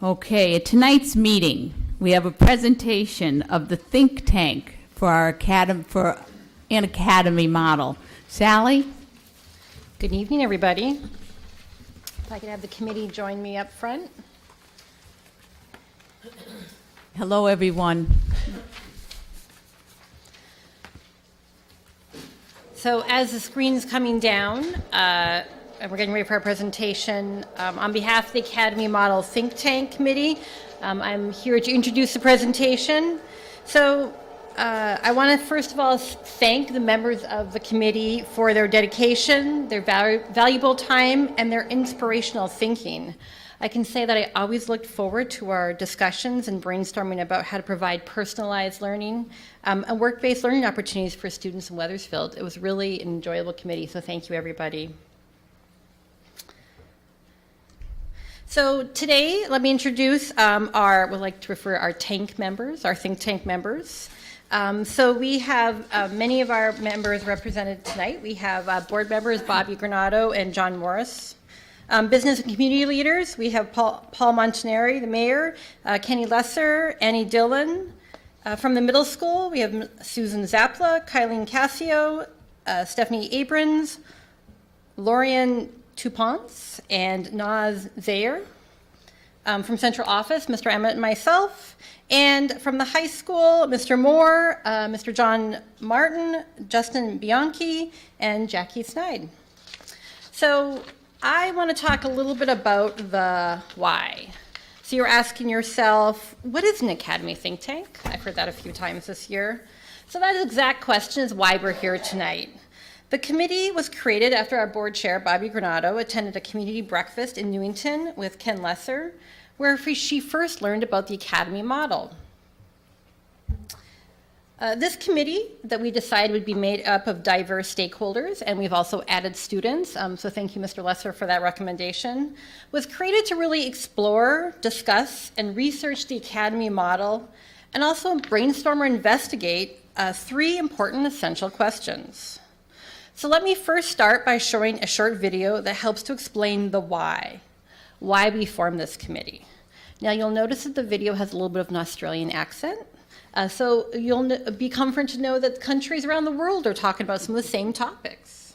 Okay, at tonight's meeting, we have a presentation of the think tank for an academy model. Sally? Good evening, everybody. If I could have the committee join me up front. Hello, everyone. So as the screen's coming down, and we're getting ready for our presentation, on behalf of the Academy Model Think Tank Committee, I'm here to introduce the presentation. So I want to first of all thank the members of the committee for their dedication, their valuable time, and their inspirational thinking. I can say that I always looked forward to our discussions and brainstorming about how to provide personalized learning and work-based learning opportunities for students in Wethersfield. It was really an enjoyable committee, so thank you, everybody. So today, let me introduce we'd like to refer our tank members, our think tank members. So we have many of our members represented tonight. We have board members Bobby Granado and John Morris. Business and community leaders, we have Paul Montanari, the mayor, Kenny Lesser, Annie Dillon. From the middle school, we have Susan Zapla, Kylene Cassio, Stephanie Abrams, Lorian Tupons and Naz Zayer. From central office, Mr. Emmett and myself. And from the high school, Mr. Moore, Mr. John Martin, Justin Bianchi, and Jackie Snide. So I want to talk a little bit about the why. So you're asking yourself, what is an academy think tank? I've heard that a few times this year. So that exact question is why we're here tonight. The committee was created after our board chair, Bobby Granado, attended a community breakfast in Newington with Ken Lesser, where she first learned about the academy model. This committee that we decided would be made up of diverse stakeholders, and we've also added students, so thank you, Mr. Lesser, for that recommendation, was created to really explore, discuss, and research the academy model, and also brainstorm or investigate 3 important essential questions. So let me first start by showing a short video that helps to explain the why we formed this committee. Now you'll notice that the video has a little bit of an Australian accent. So you'll be comforted to know that countries around the world are talking about some of the same topics.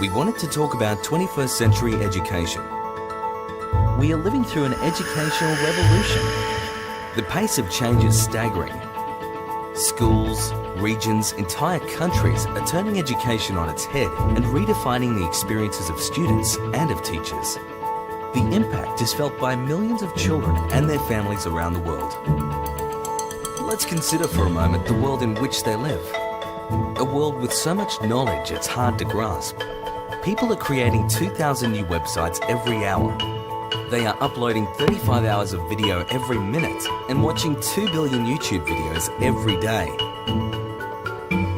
We wanted to talk about 21st century education. We are living through an educational revolution. The pace of change is staggering. Schools, regions, entire countries are turning education on its head and redefining the experiences of students and of teachers. The impact is felt by millions of children and their families around the world. Let's consider for a moment the world in which they live. A world with so much knowledge it's hard to grasp. People are creating 2,000 new websites every hour. They are uploading 35 hours of video every minute and watching 2 billion YouTube videos every day.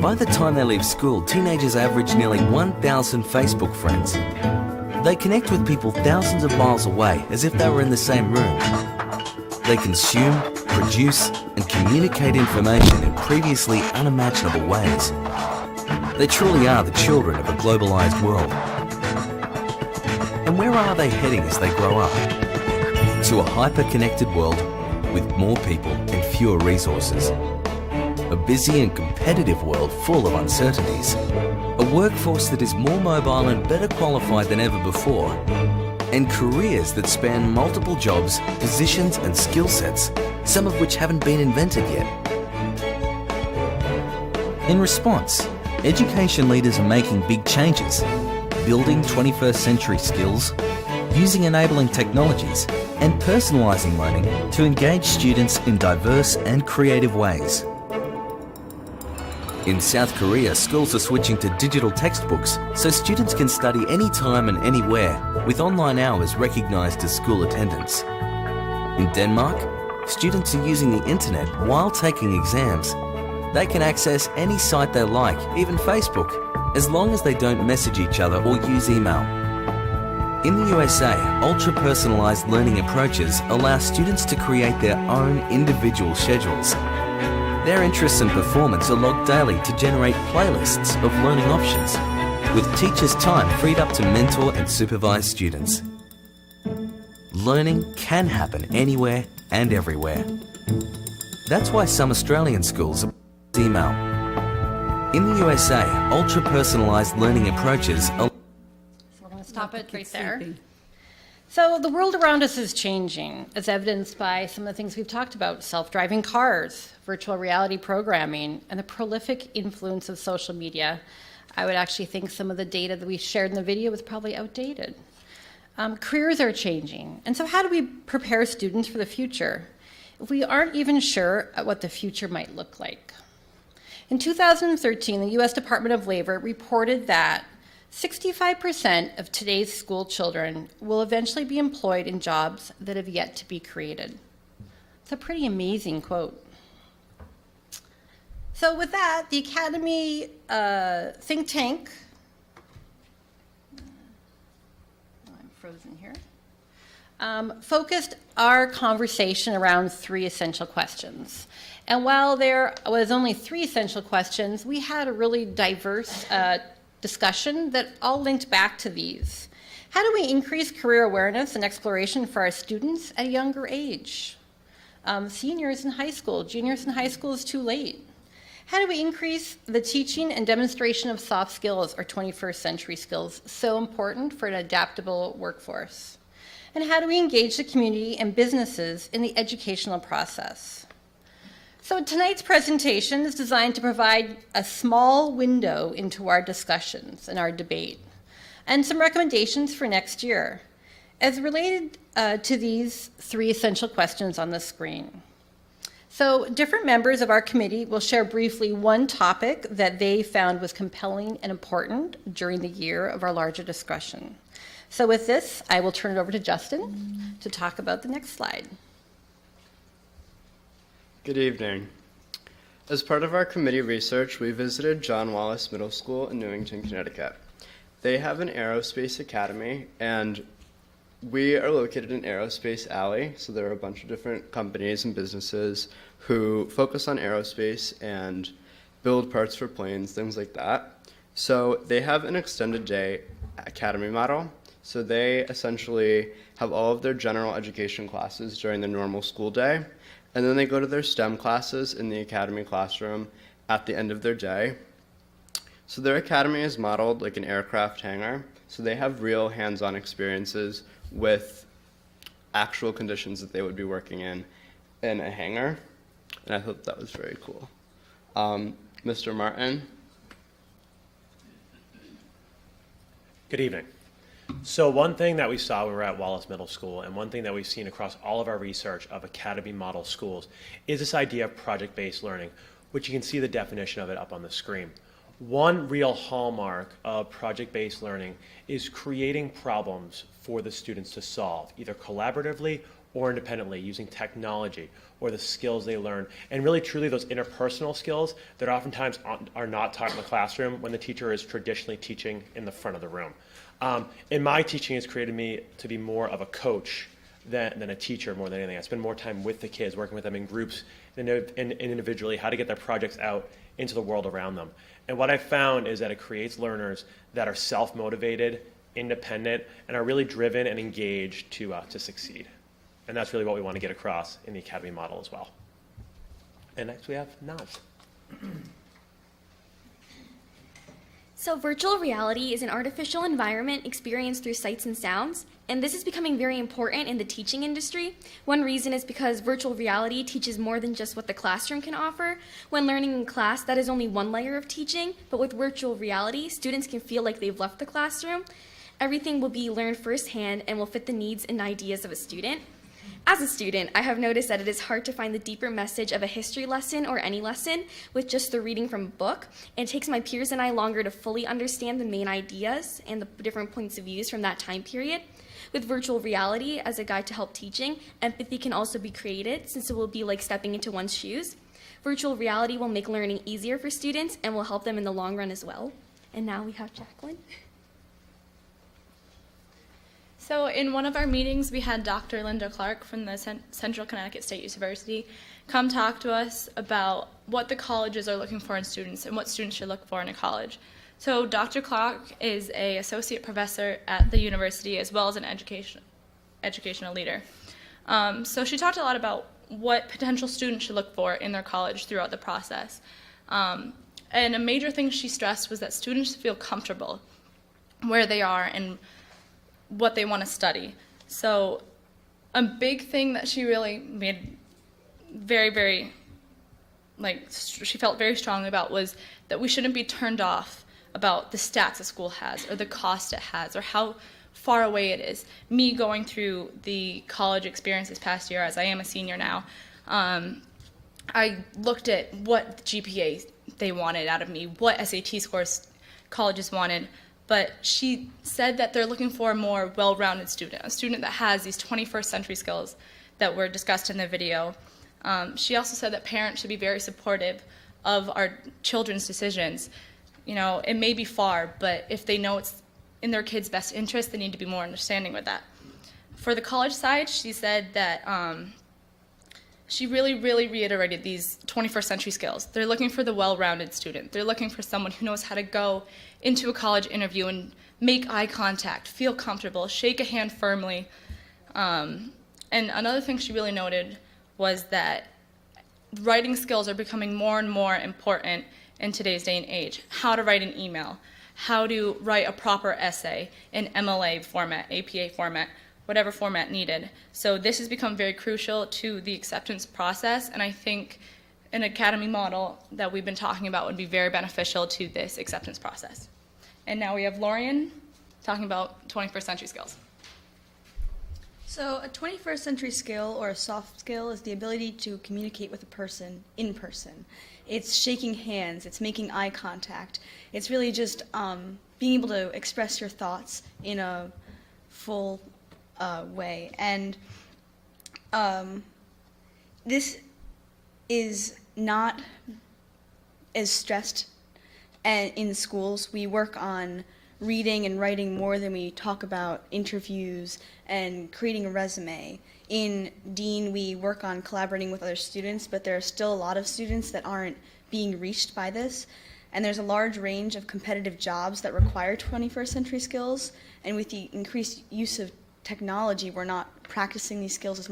By the time they leave school, teenagers average nearly 1,000 Facebook friends. They connect with people thousands of miles away as if they were in the same room. They consume, produce, and communicate information in previously unimaginable ways. They truly are the children of a globalized world. And where are they heading as they grow up? To a hyper-connected world with more people and fewer resources. A busy and competitive world full of uncertainties. A workforce that is more mobile and better qualified than ever before. And careers that span multiple jobs, positions and skill sets, some of which haven't been invented yet. In response, education leaders are making big changes, building 21st century skills, using enabling technologies, and personalising learning to engage students in diverse and creative ways. In South Korea, schools are switching to digital textbooks so students can study anytime and anywhere, with online hours recognised as school attendance. In Denmark, students are using the internet while taking exams. They can access any site they like, even Facebook, as long as they don't message each other or use email. In the USA, ultra-personalised learning approaches allow students to create their own individual schedules. Their interests and performance are logged daily to generate playlists of learning options, with teachers' time freed up to mentor and supervise students. Learning can happen anywhere and everywhere. That's why some Australian schools are email. In the USA, ultra-personalised learning approaches are... So we're going to stop it right there. So the world around us is changing, as evidenced by some of the things we've talked about: self-driving cars, virtual reality programming, and the prolific influence of social media. I would actually think some of the data that we shared in the video was probably outdated. Careers are changing. And so how do we prepare students for the future if we aren't even sure what the future might look like? In 2013, the U.S. Department of Labor reported that 65% of today's school children will eventually be employed in jobs that have yet to be created. It's a pretty amazing quote. So with that, the Academy think tank, I'm frozen here, focused our conversation around 3 essential questions. And while there was only 3 essential questions, we had a really diverse discussion that all linked back to these. How do we increase career awareness and exploration for our students at a younger age? Seniors in high school, juniors in high school is too late. How do we increase the teaching and demonstration of soft skills or 21st century skills, so important for an adaptable workforce? And how do we engage the community and businesses in the educational process? So tonight's presentation is designed to provide a small window into our discussions and our debate, and some recommendations for next year, as related to these three essential questions on the screen. So different members of our committee will share briefly one topic that they found was compelling and important during the year of our larger discussion. So with this, I will turn it over to Justin to talk about the next slide. Good evening. As part of our committee research, we visited John Wallace Middle School in Newington, Connecticut. They have an aerospace academy, and we are located in Aerospace Alley, so there are a bunch of different companies and businesses who focus on aerospace and build parts for planes, things like that. So they have an extended day academy model. So they essentially have all of their general education classes during the normal school day, and then they go to their STEM classes in the academy classroom at the end of their day. So their academy is modeled like an aircraft hangar, so they have real hands-on experiences with actual conditions that they would be working in a hangar, and I thought that was very cool. Mr. Martin? Good evening. So one thing that we saw when we were at Wallace Middle School, and one thing that we've seen across all of our research of academy model schools, is this idea of project-based learning, which you can see the definition of it up on the screen. One real hallmark of project-based learning is creating problems for the students to solve, either collaboratively or independently, using technology or the skills they learn, and really truly those interpersonal skills that oftentimes are not taught in the classroom when the teacher is traditionally teaching in the front of the room. In my teaching, it's created me to be more of a coach than a teacher more than anything. I spend more time with the kids, working with them in groups and individually, how to get their projects out into the world around them. And what I've found is that it creates learners that are self-motivated, independent, and are really driven and engaged to succeed. And that's really what we want to get across in the academy model as well. And next we have Naz. So virtual reality is an artificial environment experienced through sights and sounds, and this is becoming very important in the teaching industry. One reason is because virtual reality teaches more than just what the classroom can offer. When learning in class, that is only one layer of teaching, but with virtual reality, students can feel like they've left the classroom. Everything will be learned firsthand and will fit the needs and ideas of a student. As a student, I have noticed that it is hard to find the deeper message of a history lesson or any lesson with just the reading from a book. It takes my peers and I longer to fully understand the main ideas and the different points of views from that time period. With virtual reality as a guide to help teaching, empathy can also be created since it will be like stepping into one's shoes. Virtual reality will make learning easier for students and will help them in the long run as well. And now we have Jacqueline. So in one of our meetings, we had Dr. Linda Clark from the Central Connecticut State University come talk to us about what the colleges are looking for in students and what students should look for in a college. So Dr. Clark is an associate professor at the university as well as an educational leader. So she talked a lot about what potential students should look for in their college throughout the process. And a major thing she stressed was that students feel comfortable where they are and what they want to study. So a big thing that she really made very, she felt very strongly about was that we shouldn't be turned off about the stats a school has or the cost it has or how far away it is. Me going through the college experience this past year, as I am a senior now, I looked at what GPA they wanted out of me, what SAT scores colleges wanted, but she said that they're looking for a more well-rounded student, a student that has these 21st century skills that were discussed in the video. She also said that parents should be very supportive of our children's decisions. You know, it may be far, but if they know it's in their kids' best interest, they need to be more understanding with that. For the college side, she said that she really reiterated these 21st century skills. They're looking for the well-rounded student. They're looking for someone who knows how to go into a college interview and make eye contact, feel comfortable, shake a hand firmly. And another thing she really noted was that writing skills are becoming more and more important in today's day and age. How to write an email, how to write a proper essay in MLA format, APA format, whatever format needed. So this has become very crucial to the acceptance process, and I think an academy model that we've been talking about would be very beneficial to this acceptance process. And now we have Lorian talking about 21st century skills. So a 21st century skill or a soft skill is the ability to communicate with a person in person. It's shaking hands, it's making eye contact. It's really just being able to express your thoughts in a full way. And this is not as stressed in schools. We work on reading and writing more than we talk about interviews and creating a resume. In Dean, we work on collaborating with other students, but there are still a lot of students that aren't being reached by this. And there's a large range of competitive jobs that require 21st century skills. And with the increased use of technology, we're not practicing these skills as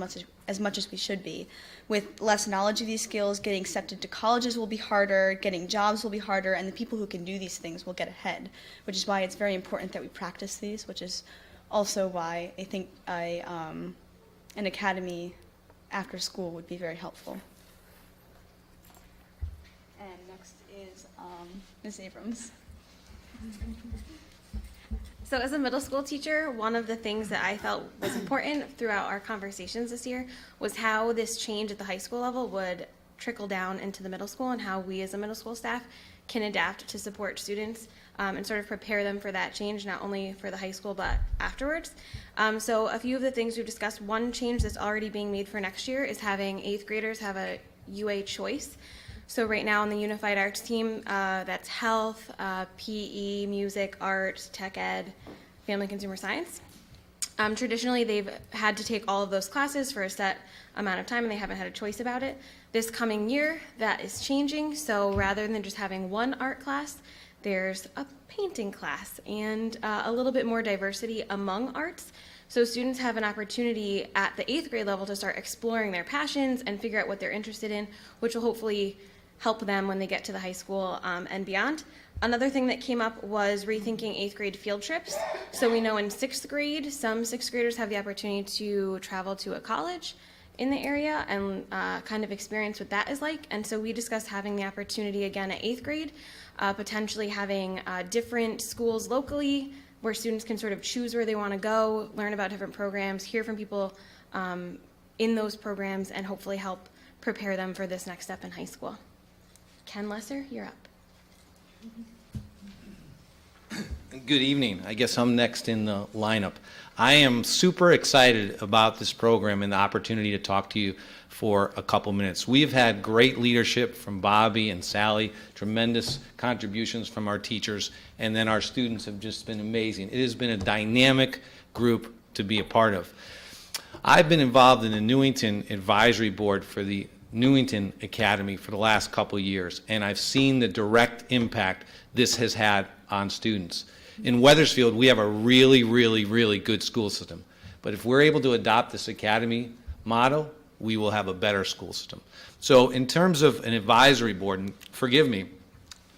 much as we should be. With less knowledge of these skills, getting accepted to colleges will be harder, getting jobs will be harder, and the people who can do these things will get ahead, which is why it's very important that we practice these, which is also why I think an academy after school would be very helpful. And next is Ms. Abrams. So as a middle school teacher, one of the things that I felt was important throughout our conversations this year was how this change at the high school level would trickle down into the middle school and how we as a middle school staff can adapt to support students and sort of prepare them for that change, not only for the high school but afterwards. So a few of the things we've discussed, one change that's already being made for next year is having 8th graders have a UA choice. So right now on the Unified Arts team, that's health, PE, music, art, tech ed, family consumer science. Traditionally, they've had to take all of those classes for a set amount of time, and they haven't had a choice about it. This coming year, that is changing. So rather than just having one art class, there's a painting class and a little bit more diversity among arts. So students have an opportunity at the 8th grade level to start exploring their passions and figure out what they're interested in, which will hopefully help them when they get to the high school and beyond. Another thing that came up was rethinking 8th grade field trips. So we know in 6th grade, some 6th graders have the opportunity to travel to a college in the area and kind of experience what that is like. And so we discussed having the opportunity again at 8th grade, potentially having different schools locally where students can sort of choose where they want to go, learn about different programs, hear from people in those programs, and hopefully help prepare them for this next step in high school. Ken Lesser, you're up. Good evening. I guess I'm next in the lineup. I am super excited about this program and the opportunity to talk to you for a couple minutes. We've had great leadership from Bobby and Sally, tremendous contributions from our teachers, and then our students have just been amazing. It has been a dynamic group to be a part of. I've been involved in the Newington Advisory Board for the Newington Academy for the last couple of years, and I've seen the direct impact this has had on students. In Wethersfield, we have a really, really, really good school system. But if we're able to adopt this academy model, we will have a better school system. So in terms of an advisory board, and forgive me,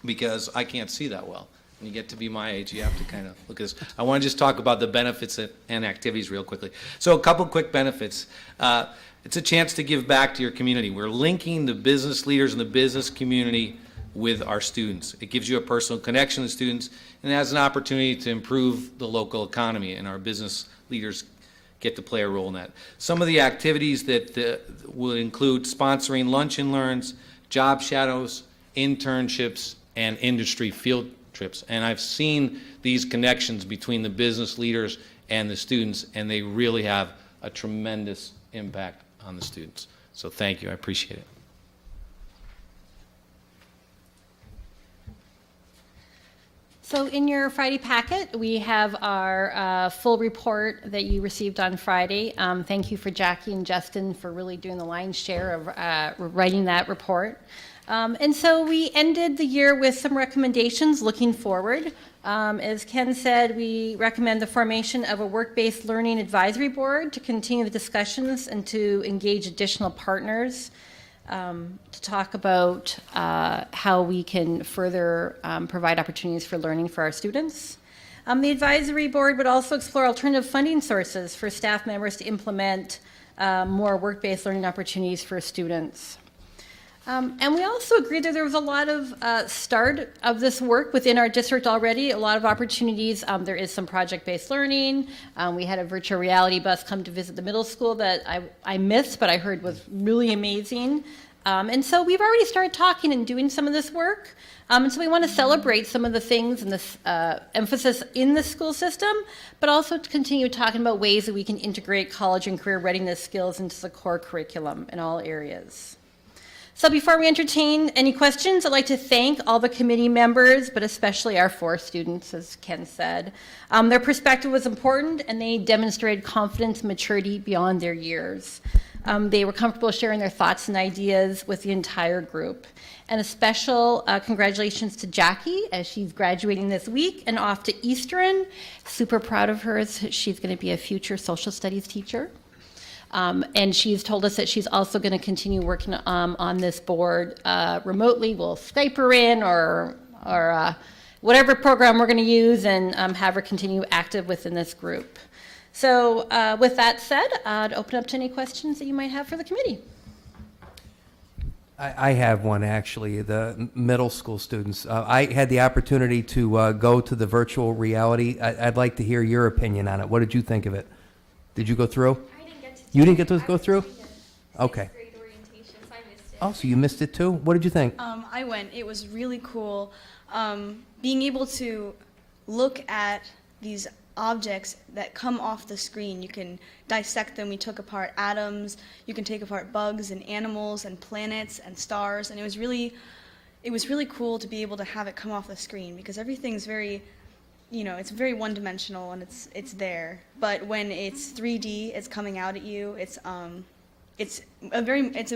because I can't see that well. When you get to be my age, you have to kind of look at this. I want to just talk about the benefits and activities real quickly. So a couple quick benefits. It's a chance to give back to your community. We're linking the business leaders and the business community with our students. It gives you a personal connection to students and has an opportunity to improve the local economy, and our business leaders get to play a role in that. Some of the activities that will include sponsoring lunch and learns, job shadows, internships, and industry field trips. And I've seen these connections between the business leaders and the students, and they really have a tremendous impact on the students. So thank you, I appreciate it. So So in your Friday packet, we have our full report that you received on Friday. Thank you for Jackie and Justin for really doing the lion's share of writing that report. And so we ended the year with some recommendations looking forward. As Ken said, we recommend the formation of a work-based learning advisory board to continue the discussions and to engage additional partners to talk about how we can further provide opportunities for learning for our students. The advisory board would also explore alternative funding sources for staff members to implement more work-based learning opportunities for students. And we also agreed that there was a lot of start of this work within our district already, a lot of opportunities. There is some project-based learning. We had a virtual reality bus come to visit the middle school that I missed, but I heard was really amazing. And so we've already started talking and doing some of this work. And so we want to celebrate some of the things and this emphasis in the school system, but also to continue talking about ways that we can integrate college and career readiness skills into the core curriculum in all areas. So before we entertain any questions, I'd like to thank all the committee members, but especially our 4 students, as Ken said. Their perspective was important, and they demonstrated confidence and maturity beyond their years. They were comfortable sharing their thoughts and ideas with the entire group. And a special congratulations to Jackie, as she's graduating this week and off to Eastern. Super proud of her, as she's going to be a future social studies teacher. And she's told us that she's also going to continue working on this board remotely. We'll Skype her in or whatever program we're going to use and have her continue active within this group. So with that said, I'd open up to any questions that you might have for the committee. I have one, actually. The middle school students. I had the opportunity to go to the virtual reality. I'd like to hear your opinion on it. What did you think of it? Did you go through? You didn't get to go through? Okay. Oh, so you missed it too? What did you think? I went. It was really cool. Being able to look at these objects that come off the screen. You can dissect them. We took apart atoms. You can take apart bugs and animals and planets and stars. And it was really cool to be able to have it come off the screen, because everything's very, it's very one-dimensional and it's there. But when it's 3D, it's coming out at you. It's a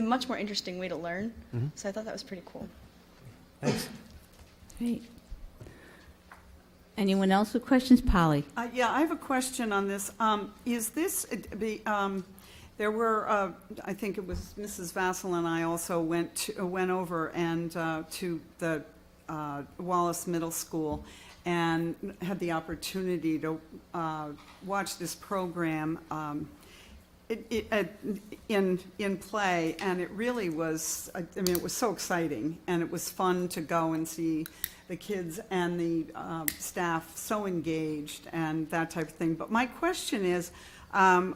much more interesting way to learn. Mm-hmm. So I thought that was pretty cool. Thanks. Great. Anyone else with questions? Polly? Yeah, I have a question on this. Is this there were, I think it was Mrs. Vassal and I also went over and to the Wallace Middle School and had the opportunity to watch this program in play, and it really was, it was so exciting, and it was fun to go and see the kids and the staff so engaged and that type of thing. But my question is,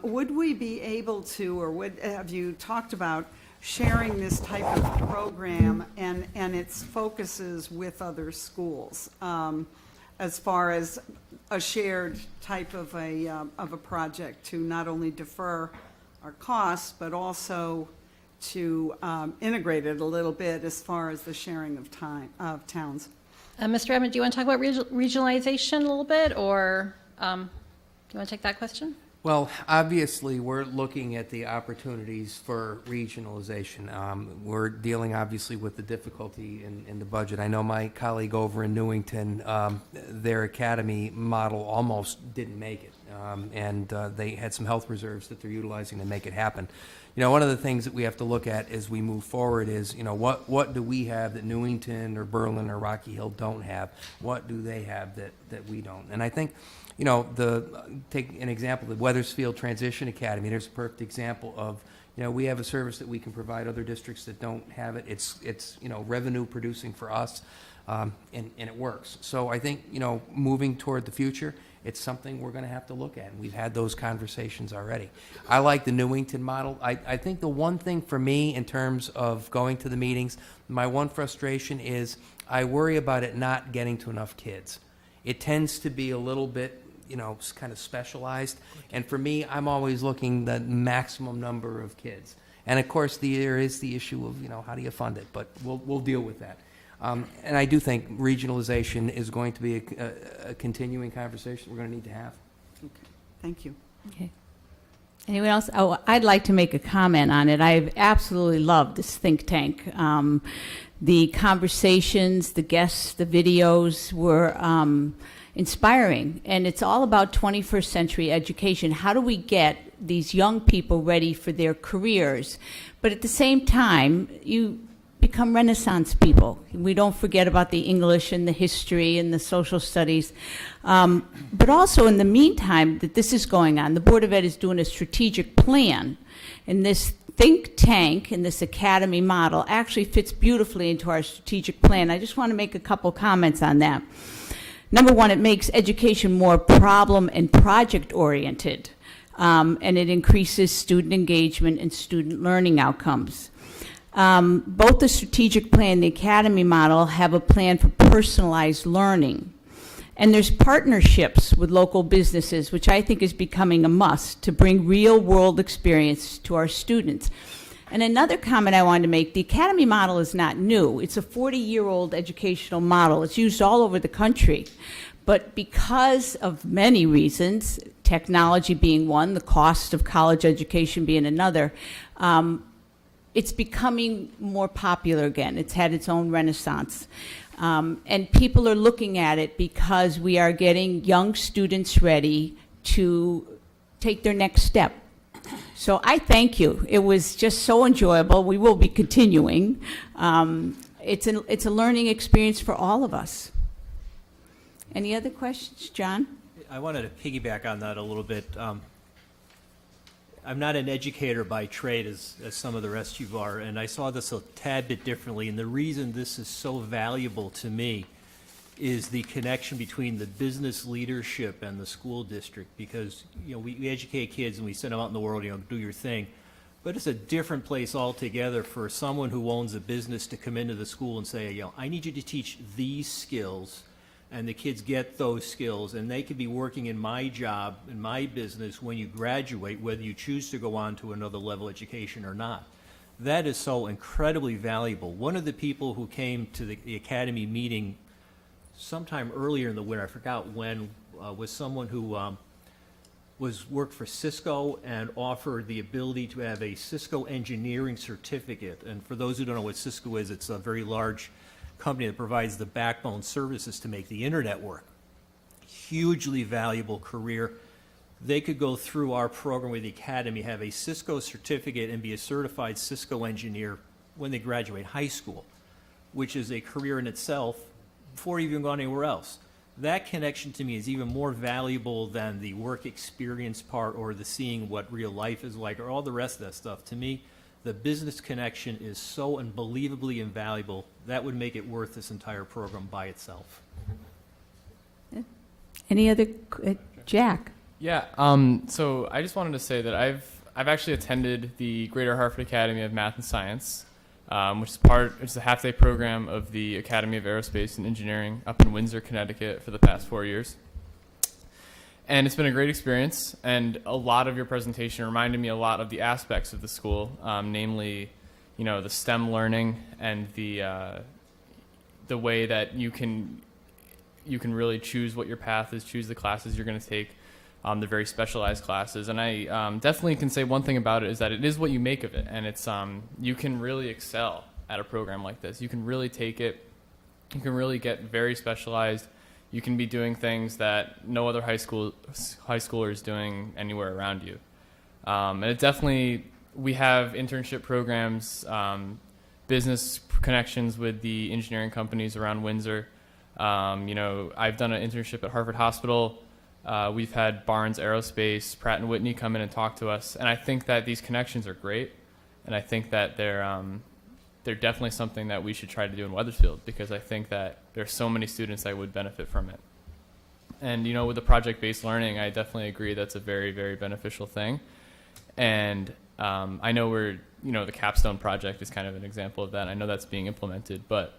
would we be able to, or have you talked about sharing this type of program and its focuses with other schools, as far as a shared type of a project to not only defer our costs, but also to integrate it a little bit as far as the sharing of towns? Mr. Emmett, do you want to talk about regionalization a little bit, or do you want to take that question? Well, obviously, we're looking at the opportunities for regionalization. We're dealing, obviously, with the difficulty in the budget. I know my colleague over in Newington, their academy model almost didn't make it, and they had some health reserves that they're utilizing to make it happen. One of the things that we have to look at as we move forward is, what do we have that Newington or Berlin or Rocky Hill don't have? What do they have that we don't? And I think, take an example, the Wethersfield Transition Academy. There's a perfect example of, we have a service that we can provide other districts that don't have it. It's revenue producing for us, and it works. So I think, moving toward the future, it's something we're going to have to look at, and we've had those conversations already. I like the Newington model. I think the one thing for me in terms of going to the meetings, my one frustration is I worry about it not getting to enough kids. It tends to be a little bit, kind of specialized, and for me, I'm always looking the maximum number of kids. And of course, there is the issue of, how do you fund it, but we'll deal with that. And I do think regionalization is going to be a continuing conversation we're going to need to have. Okay, thank you. Okay. Anyone else? Oh, I'd like to make a comment on it. I've absolutely loved this think tank. The conversations, the guests, the videos were inspiring, and it's all about 21st century education. How do we get these young people ready for their careers? But at the same time, you become Renaissance people. We don't forget about the English and the history and the social studies. But also in the meantime that this is going on, the Board of Ed is doing a strategic plan. And this think tank and this academy model actually fits beautifully into our strategic plan. I just want to make a couple comments on that. Number one, it makes education more problem and project oriented. And it increases student engagement and student learning outcomes. Both the strategic plan and the academy model have a plan for personalized learning. And there's partnerships with local businesses, which I think is becoming a must to bring real world experience to our students. And another comment I wanted to make, the academy model is not new. It's a 40-year-old educational model. It's used all over the country. But because of many reasons, technology being one, the cost of college education being another, it's becoming more popular again. It's had its own renaissance. And people are looking at it because we are getting young students ready to take their next step. So I thank you. It was just so enjoyable. We will be continuing. It's a learning experience for all of us. Any other questions, John? I wanted to piggyback on that a little bit. I'm not an educator by trade as some of the rest of you are, and I saw this a tad bit differently. And the reason this is so valuable to me is the connection between the business leadership and the school district, because we educate kids and we send them out in the world, do your thing. But it's a different place altogether for someone who owns a business to come into the school and say, I need you to teach these skills, and the kids get those skills, and they could be working in my job, in my business, when you graduate, whether you choose to go on to another level education or not. That is so incredibly valuable. One of the people who came to the academy meeting sometime earlier in the winter, I forgot when, was someone who worked for Cisco and offered the ability to have a Cisco engineering certificate. And for those who don't know what Cisco is, it's a very large company that provides the backbone services to make the internet work. Hugely valuable career. They could go through our program with the academy, have a Cisco certificate, and be a certified Cisco engineer when they graduate high school, which is a career in itself before even gone anywhere else. That connection to me is even more valuable than the work experience part or the seeing what real life is like or all the rest of that stuff. To me, the business connection is so unbelievably invaluable. That would make it worth this entire program by itself. Any other, Jack? Yeah, so I just wanted to say that I've actually attended the Greater Hartford Academy of Math and Science, which is a half-day program of the Academy of Aerospace and Engineering up in Windsor, Connecticut for the past 4 years. And it's been a great experience, and a lot of your presentation reminded me a lot of the aspects of the school, namely, the STEM learning and the way that you can really choose what your path is, choose the classes you're going to take, the very specialized classes. And I definitely can say one thing about it is that it is what you make of it, and it's you can really excel at a program like this. You can really take it, you can really get very specialized. You can be doing things that no other high schooler is doing anywhere around you. And it definitely, we have internship programs, business connections with the engineering companies around Windsor. I've done an internship at Harvard Hospital. We've had Barnes Aerospace, Pratt & Whitney come in and talk to us. And I think that these connections are great. And I think that they're definitely something that we should try to do in Wethersfield, because I think that there's so many students that would benefit from it. And, with the project-based learning, I definitely agree that's a very, very beneficial thing. And I know the capstone project is kind of an example of that. I know that's being implemented, but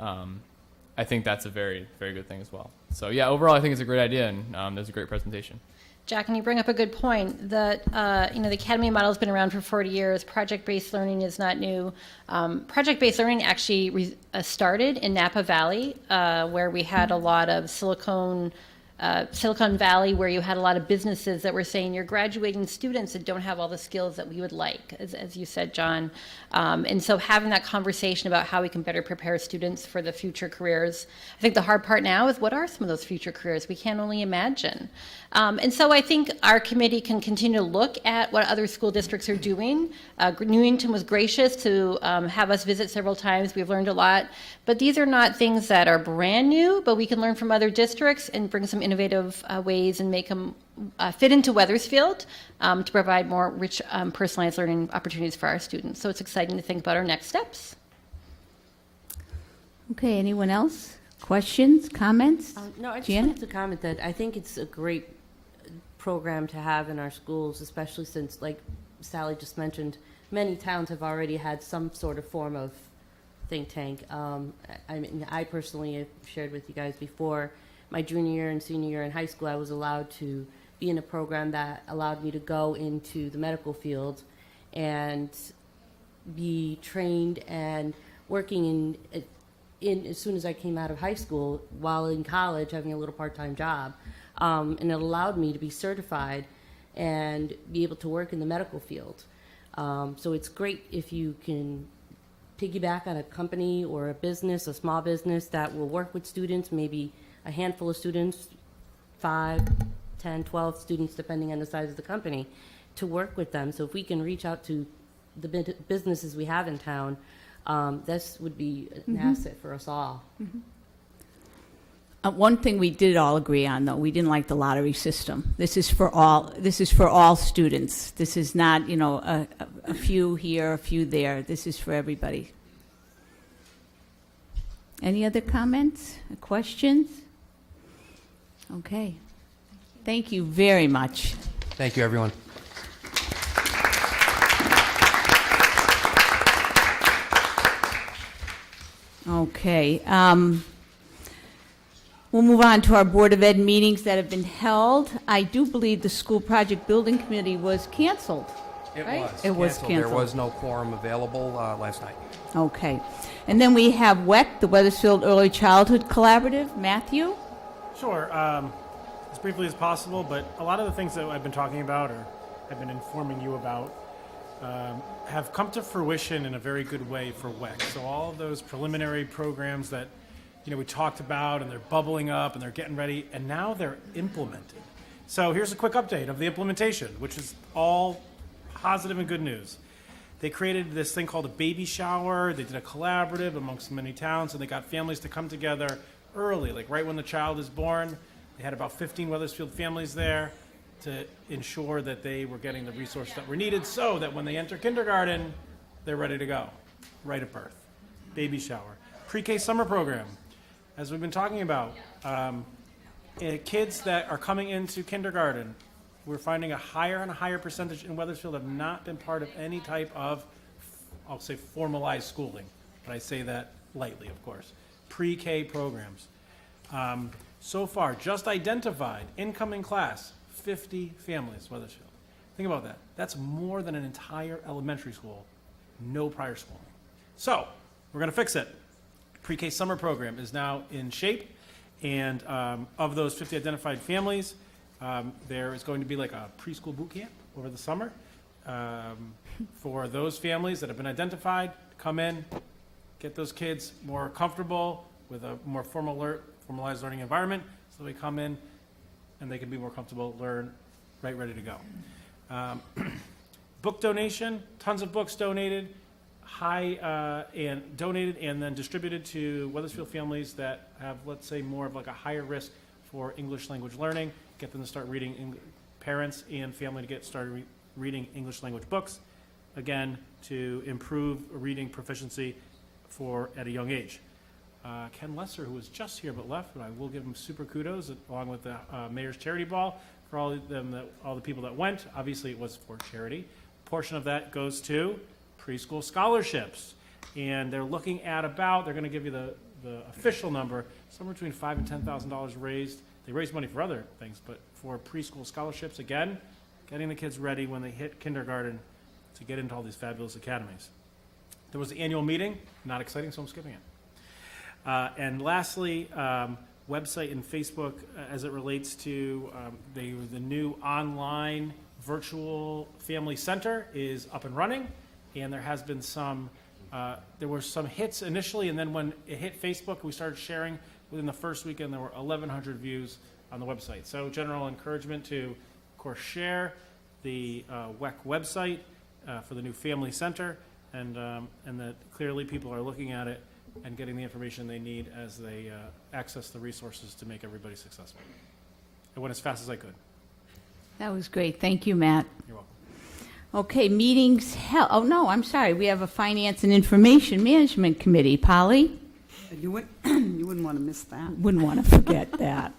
I think that's a very, very good thing as well. So yeah, overall, I think it's a great idea, and there's a great presentation. Jack, and you bring up a good point that the Academy model has been around for 40 years. Project-based learning is not new. Project-based learning actually started in Napa Valley, where we had a lot of Silicon Valley, where you had a lot of businesses that were saying you're graduating students that don't have all the skills that we would like, as you said, John. And so having that conversation about how we can better prepare students for the future careers. I think the hard part now is what are some of those future careers? We can't only imagine. And so I think our committee can continue to look at what other school districts are doing. Newington was gracious to have us visit several times. We've learned a lot. But these are not things that are brand new, but we can learn from other districts and bring some innovative ways and make them fit into Wethersfield to provide more rich, personalized learning opportunities for our students. So it's exciting to think about our next steps. Okay, anyone else? Questions, comments? No, I just Janet? wanted to comment that I think it's a great program to have in our schools, especially since, like Sally just mentioned, many towns have already had some sort of form of think tank. I mean, I personally have shared with you guys before, my junior year and senior year in high school, I was allowed to be in a program that allowed me to go into the medical field and be trained and working in as soon as I came out of high school, while in college having a little part-time job. And it allowed me to be certified and be able to work in the medical field. So it's great if you can piggyback on a company or a business, a small business that will work with students, maybe a handful of students, 5, 10, 12 students, depending on the size of the company, to work with them. So if we can reach out to the businesses we have in town, this would be an asset for us all. One thing we did all agree on, though, we didn't like the lottery system. This is for all. This is for all students. This is not, a few here, a few there. This is for everybody. Any other comments, questions? Okay. Thank you very much. Thank you, everyone. Okay. We'll move on to our Board of Ed meetings that have been held. I do believe the School Project Building Committee was canceled. Right? It was There canceled. was no quorum available last night. Okay. And then we have WEC, the Wethersfield Early Childhood Collaborative. Matthew? Sure. As briefly as possible, but a lot of the things that I've been talking about or I've been informing you about have come to fruition in a very good way for WEC. So all of those preliminary programs that we talked about, and they're bubbling up and they're getting ready, and now they're implemented. So here's a quick update of the implementation, which is all positive and good news. They created this thing called a baby shower. They did a collaborative amongst many towns, and they got families to come together early, like right when the child is born. They had about 15 Wethersfield families there to ensure that they were getting the resources that were needed so that when they enter kindergarten, they're ready to go, right at birth. Baby shower. Pre-K summer program. As we've been talking about, kids that are coming into kindergarten, we're finding a higher and a higher percentage in Wethersfield have not been part of any type of, I'll say, formalized schooling. But I say that lightly, of course. Pre-K programs. So far, just identified, incoming class, 50 families, Wethersfield. Think about that. That's more than an entire elementary school, no prior schooling. So, we're going to fix it. Pre-K summer program is now in shape, and of those 50 identified families, there is going to be like a preschool boot camp over the summer for those families that have been identified. Come in, get those kids more comfortable with a more formalized learning environment, so they come in and they can be more comfortable, learn, right, ready to go. Book donation, tons of books donated. And donated and then distributed to Wethersfield families that have, let's say, more of like a higher risk for English language learning. Get them to start reading, parents and family to get started reading English language books, again, to improve reading proficiency at a young age. Ken Lesser, who was just here but left, but I will give him super kudos, along with the Mayor's Charity Ball, for all the people that went. Obviously, it was for charity. A portion of that goes to preschool scholarships, and they're looking at they're going to give you the official number, somewhere between $5,000 and $10,000 raised. They raise money for other things, but for preschool scholarships. Again, getting the kids ready when they hit kindergarten to get into all these fabulous academies. There was the annual meeting, not exciting, so I'm skipping it. And lastly, website and Facebook as it relates to the new online virtual family center is up and running, and there has been there were some hits initially, and then when it hit Facebook, we started sharing. Within the first weekend, there were 1,100 views on the website. So general encouragement to, of course, share the WEC website for the new family center, and that clearly people are looking at it and getting the information they need as they access the resources to make everybody successful. I went as fast as I could. That was great. Thank you, Matt. You're welcome. Okay, meetings held. Oh, no, I'm sorry. We have a Finance and Information Management Committee. Polly? You wouldn't want to miss that. Wouldn't want to forget that.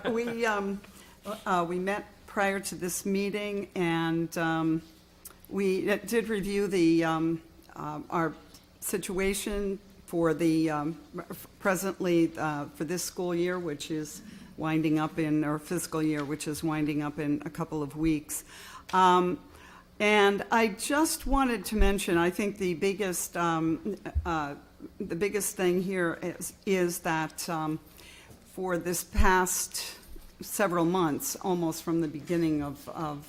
We met prior to this meeting, and we did review the our situation for the presently for this school year, which is winding up in, or fiscal year, which is winding up in a couple of weeks. And I just wanted to mention, I think the biggest thing here is that for this past several months, almost from the beginning of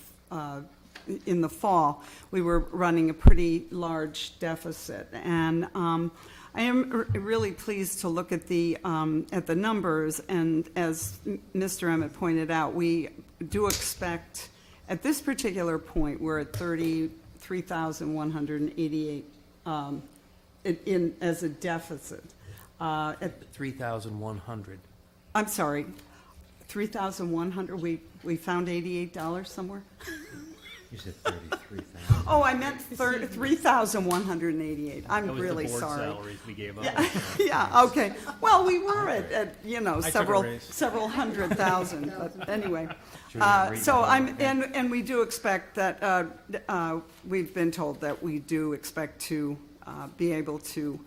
in the fall, we were running a pretty large deficit, and I am really pleased to look at the numbers. And as Mr. Emmett pointed out, we do expect, at this particular point, we're at 33,188 as a deficit. At 3,100. I'm sorry, 3,100. We found $88 somewhere. You said 33,000. Oh, I meant 3,188. I'm really That was the board sorry. salaries we gave up. Yeah, okay. Well, we were at I took a raise. several hundred thousand, but anyway. Should we read So that I'm, again? and we do expect that, we've been told that we do expect to be able to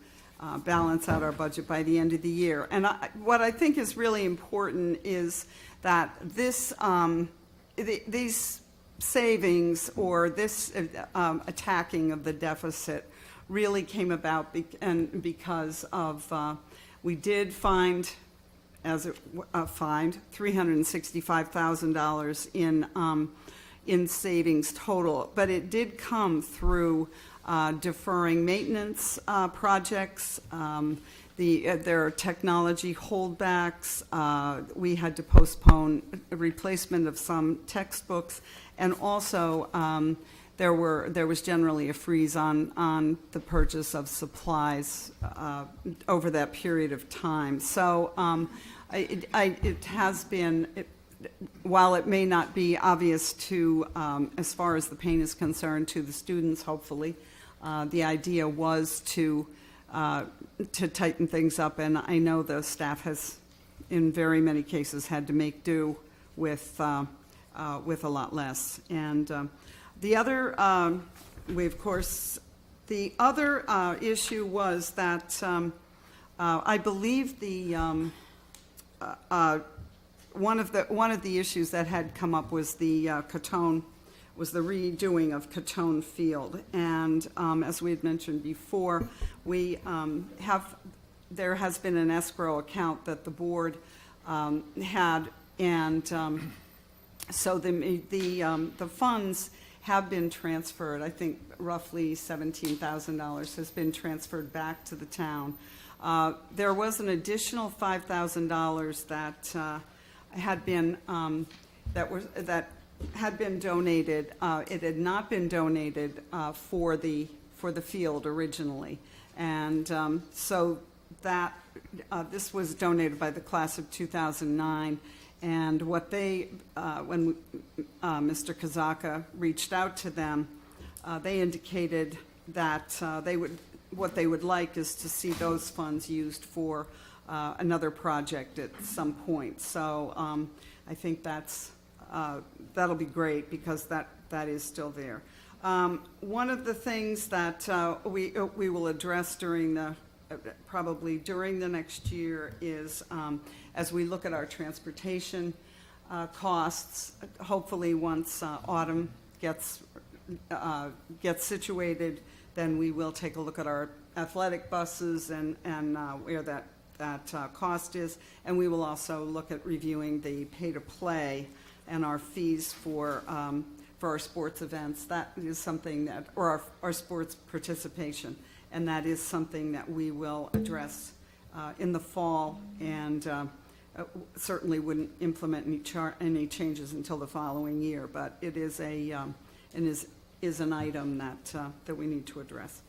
balance out our budget by the end of the year. And what I think is really important is that this, these savings, or this attacking of the deficit, really came about because of we did find $365,000 in savings total, but it did come through deferring maintenance projects. There are technology holdbacks. We had to postpone a replacement of some textbooks, and also there was generally a freeze on the purchase of supplies over that period of time. So it has been, while it may not be obvious to, as far as the pain is concerned, to the students, hopefully, the idea was to tighten things up, and I know the staff has, in very many cases, had to make do with a lot less. And the other, the other issue was that I believe one of the issues that had come up was the Catone, was the redoing of Catone Field. And as we had mentioned before, we there has been an escrow account that the board had, and so the funds have been transferred. I think roughly $17,000 has been transferred back to the town. There was an additional $5,000 that had been had been donated. It had not been donated for the field originally, and so that this was donated by the class of 2009. And what they, when Mr. Kazaka reached out to them, they indicated that what they would like is to see those funds used for another project at some point. So I think that'll be great, because that is still there. One of the things that we will address during the probably during the next year is, as we look at our transportation costs, hopefully once autumn gets situated, then we will take a look at our athletic buses and where that cost is, and we will also look at reviewing the pay-to-play and our fees for our sports events. That is something that, or our sports participation, and that is something that we will address in the fall, and certainly wouldn't implement any changes until the following year, but it is an item that we need to address.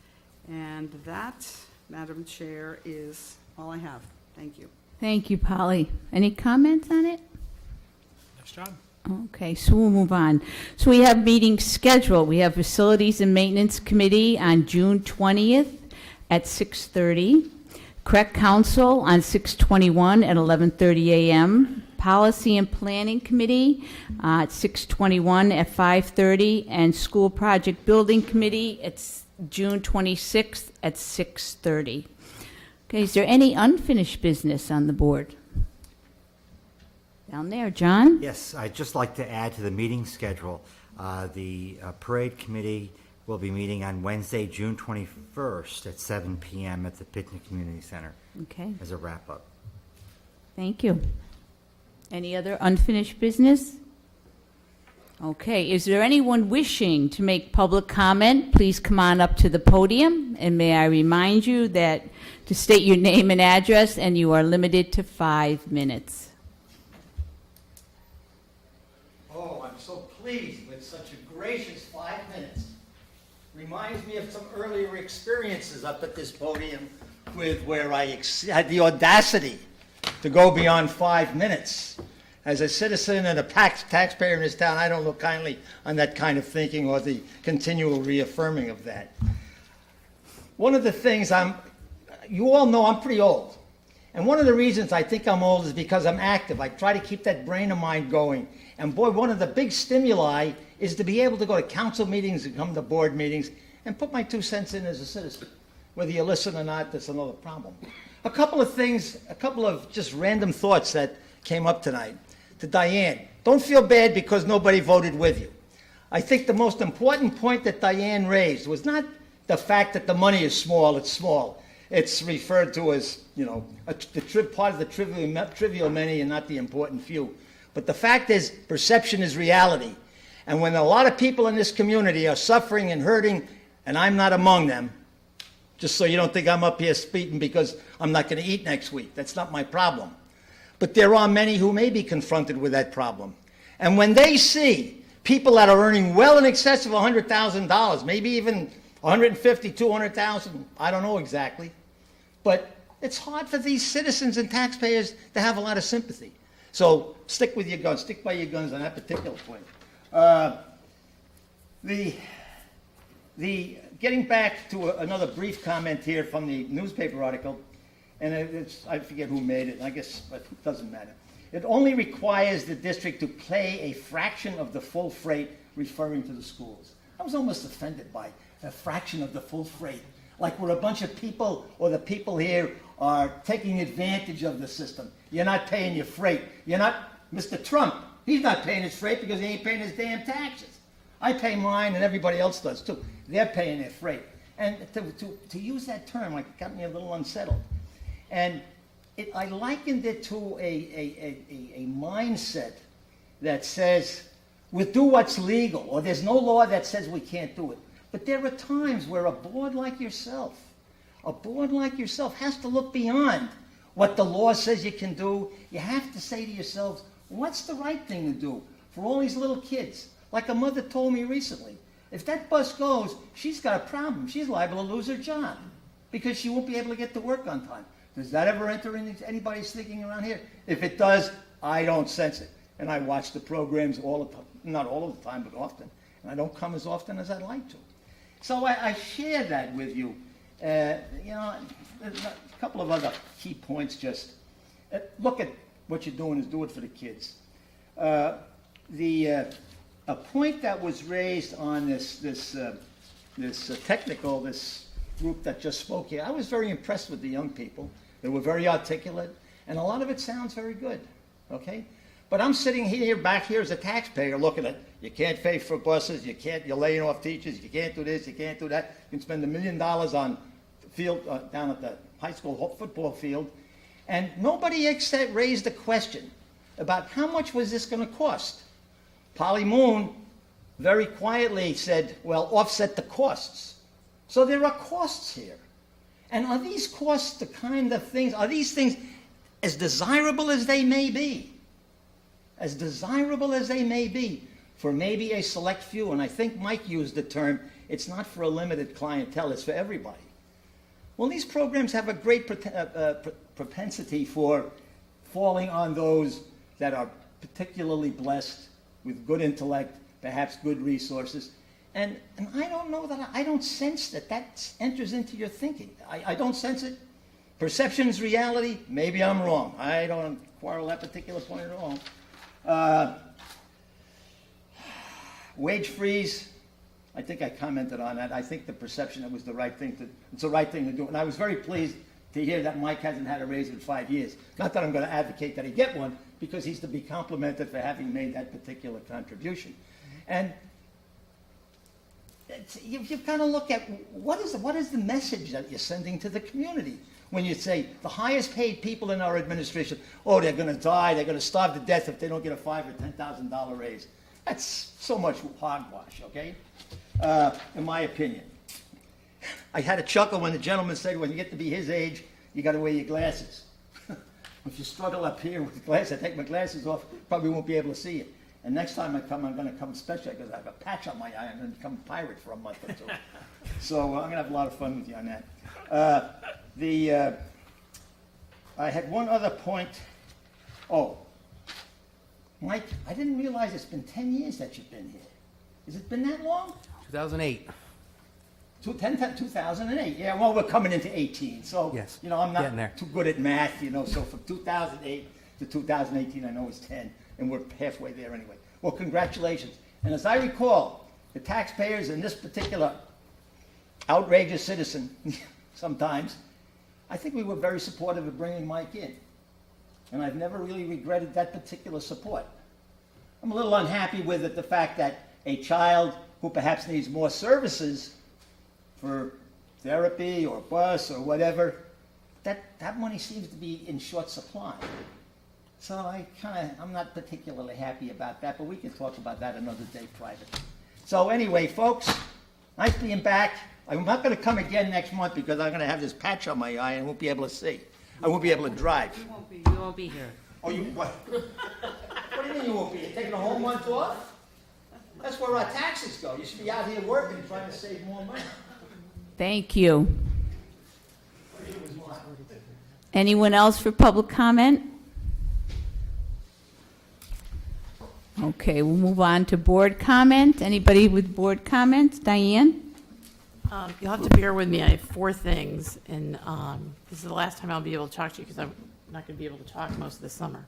And that, Madam Chair, is all I have. Thank you. Thank you, Polly. Any comments on it? Nice job. Okay, so we'll move on. So we have meetings scheduled. We have Facilities and Maintenance Committee on June 20th at 6:30. Correct Council on 6/21 at 11:30 a.m. Policy and Planning Committee at 6/21 at 5:30. And School Project Building Committee at June 26th at 6:30. Okay, is there any unfinished business on the board? Down there, John? Yes, I'd just like to add to the meeting schedule. The Parade Committee will be meeting on Wednesday, June 21st at 7 p.m. at the Picnic Community Center. Okay. As a wrap-up. Thank you. Any other unfinished business? Okay, is there anyone wishing to make public comment? Please come on up to the podium, and may I remind you that to state your name and address, and you are limited to 5 minutes. Oh, I'm so pleased with such a gracious 5 minutes. Reminds me of some earlier experiences up at this podium with where I had the audacity to go beyond 5 minutes. As a citizen and a taxpayer in this town, I don't look kindly on that kind of thinking or the continual reaffirming of that. One of the things you all know I'm pretty old. And one of the reasons I think I'm old is because I'm active. I try to keep that brain of mine going. And boy, one of the big stimuli is to be able to go to council meetings and come to board meetings and put my 2 cents in as a citizen. Whether you listen or not, that's another problem. A couple of just random thoughts that came up tonight. To Diane, don't feel bad because nobody voted with you. I think the most important point that Diane raised was not the fact that the money is small, it's small. It's referred to as, part of the trivial many and not the important few. But the fact is, perception is reality. And when a lot of people in this community are suffering and hurting, and I'm not among them, just so you don't think I'm up here speaking because I'm not going to eat next week. That's not my problem. But there are many who may be confronted with that problem. And when they see people that are earning well in excess of $100,000, maybe even $150,000, $200,000, I don't know exactly, but it's hard for these citizens and taxpayers to have a lot of sympathy. So stick with your guns, stick by your guns on that particular point. Getting back to another brief comment here from the newspaper article, and I forget who made it, I guess it doesn't matter. It only requires the district to pay a fraction of the full freight, referring to the schools. I was almost offended by a fraction of the full freight, like we're a bunch of people, or the people here are taking advantage of the system. You're not paying your freight. You're not, Mr. Trump, he's not paying his freight because he ain't paying his damn taxes. I pay mine and everybody else does too. They're paying their freight. And to use that term, like, got me a little unsettled. And I likened it to a mindset that says, we'll do what's legal, or there's no law that says we can't do it. But there are times where a board like yourself has to look beyond what the law says you can do. You have to say to yourselves, what's the right thing to do for all these little kids? Like a mother told me recently, if that bus goes, she's got a problem. She's liable to lose her job because she won't be able to get to work on time. Does that ever enter into anybody's thinking around here? If it does, I don't sense it. And I watch the programs all the time, not all of the time, but often. And I don't come as often as I'd like to. So I share that with you. A couple of other key points just. Look at what you're doing is do it for the kids. A point that was raised on this group that just spoke here, I was very impressed with the young people. They were very articulate, and a lot of it sounds very good, okay? But I'm sitting here, back here as a taxpayer, looking at, you can't pay for buses, you're laying off teachers, you can't do this, you can't do that. You can spend $1 million on the field, down at the high school football field, and nobody raised the question about how much was this going to cost. Polly Moon very quietly said, well, offset the costs. So there are costs here. And are these costs the kind of things, are these things as desirable as they may be? As desirable as they may be for maybe a select few, and I think Mike used the term, it's not for a limited clientele, it's for everybody. Well, these programs have a great propensity for falling on those that are particularly blessed with good intellect, perhaps good resources. And I don't know that, I don't sense that that enters into your thinking. I don't sense it. Perception is reality. Maybe I'm wrong. I don't quarrel that particular point at all. Wage freeze, I think I commented on that. I think the perception that was the right thing to, it's the right thing to do. And I was very pleased to hear that Mike hasn't had a raise in 5 years. Not that I'm going to advocate that he get one, because he's to be complimented for having made that particular contribution. And you've got to look at what is the message that you're sending to the community when you say the highest paid people in our administration, oh, they're going to die, they're going to starve to death if they don't get a $5,000 or $10,000 raise. That's so much hogwash, okay? In my opinion. I had a chuckle when the gentleman said when you get to be his age, you got to wear your glasses. If you struggle up here with glasses, I take my glasses off, probably won't be able to see it. And next time I come, I'm going to come special because I have a patch on my eye. I'm going to become a pirate for a month or two. So I'm going to have a lot of fun with you on that. I had one other point. Oh, Mike, I didn't realize it's been 10 years that you've been here. Has it been that long? 2008. 2008. Yeah, well, we're coming into 18. So, Yes, you know, I'm not getting there. too good at math, you know. So from 2008 to 2018, I know it's 10. And we're halfway there anyway. Well, congratulations. And as I recall, the taxpayers and this particular outrageous citizen, sometimes, I think we were very supportive of bringing Mike in. And I've never really regretted that particular support. I'm a little unhappy with it, the fact that a child who perhaps needs more services for therapy or bus or whatever, that money seems to be in short supply. So I'm not particularly happy about that, but we can talk about that another day privately. So anyway, folks, nice being back. I'm not going to come again next month because I'm going to have this patch on my eye and I won't be able to see. I won't be able to drive. You won't be here. Oh, you what? What do you mean you won't be here? Taking a whole month off? That's where our taxes go. You should be out here working and trying to save more money. Thank you. Anyone else for public comment? Okay, we'll move on to board comment. Anybody with board comments? Diane? You'll have to bear with me. I have 4 things, and this is the last time I'll be able to talk to you because I'm not going to be able to talk most of the summer.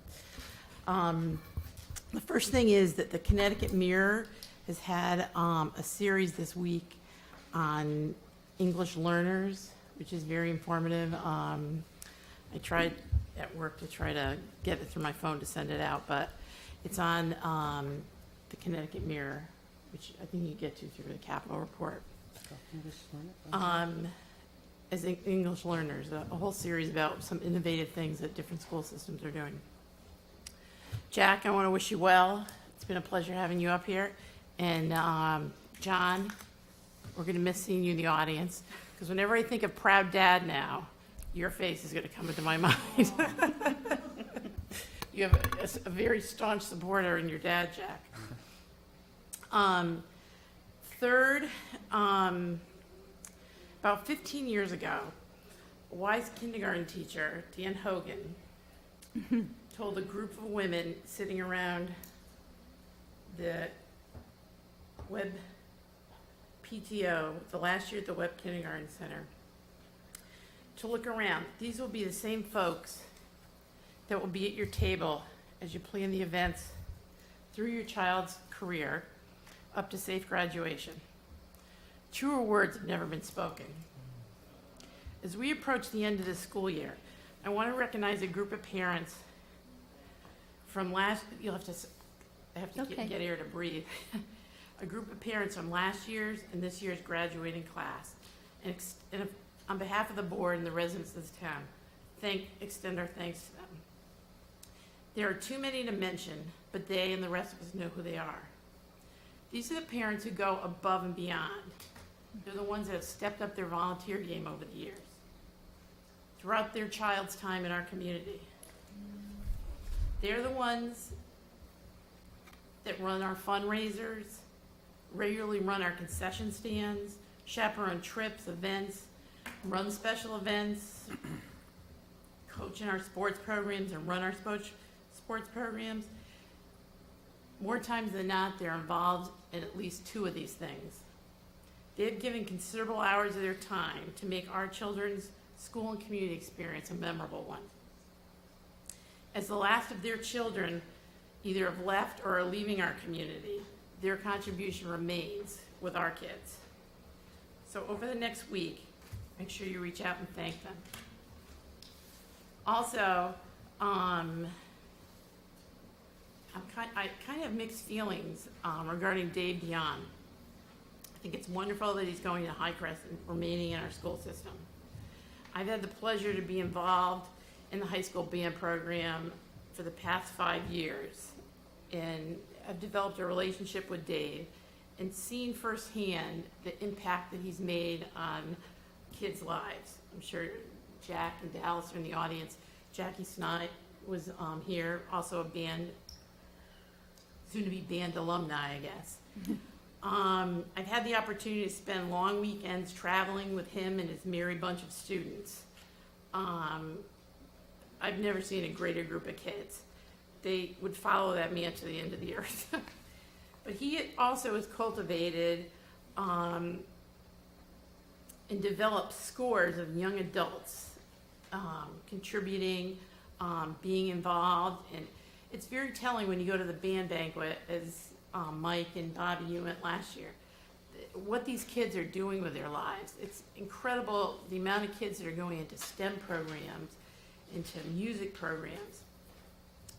The first thing is that the Connecticut Mirror has had a series this week on English learners, which is very informative. I tried at work to try to get it through my phone to send it out, but it's on the Connecticut Mirror, which I think you get to through the Capitol Report. As English learners, a whole series about some innovative things that different school systems are doing. Jack, I want to wish you well. It's been a pleasure having you up here. And John, we're going to miss seeing you in the audience, because whenever I think of proud dad now, your face is going to come into my mind. You have a very staunch supporter in your dad, Jack. Third, about 15 years ago, a wise kindergarten teacher, Dan Hogan, told a group of women sitting around the Web PTO, the last year at the Web Kindergarten Center, to look around. These will be the same folks that will be at your table as you plan the events through your child's career up to safe graduation. Truer words have never been spoken. As we approach the end of the school year, I want to recognize a group of parents from you'll have to, I have to Okay. get air to breathe. A group of parents from last year's and this year's graduating class. And on behalf of the board and the residents of this town, extend our thanks to them. There are too many to mention, but they and the rest of us know who they are. These are the parents who go above and beyond. They're the ones that have stepped up their volunteer game over the years, throughout their child's time in our community. They're the ones that run our fundraisers, regularly run our concession stands, chaperone trips, events, run special events, coach in our sports programs and run our sports programs. More times than not, they're involved in at least two of these things. They've given considerable hours of their time to make our children's school and community experience a memorable one. As the last of their children either have left or are leaving our community, their contribution remains with our kids. So over the next week, make sure you reach out and thank them. Also, I kind of have mixed feelings regarding Dave Dion. I think it's wonderful that he's going to Highcrest and remaining in our school system. I've had the pleasure to be involved in the high school band program for the past 5 years, and I've developed a relationship with Dave and seen firsthand the impact that he's made on kids' lives. I'm sure Jack and Dallas are in the audience. Jackie Snide was here, also a band, soon-to-be band alumni, I guess. I've had the opportunity to spend long weekends traveling with him and his merry bunch of students. I've never seen a greater group of kids. They would follow that man to the end of the earth. But he also has cultivated and developed scores of young adults contributing, being involved. And it's very telling when you go to the band banquet, as Mike and Bobby, you went last year, what these kids are doing with their lives. It's incredible the amount of kids that are going into STEM programs, into music programs.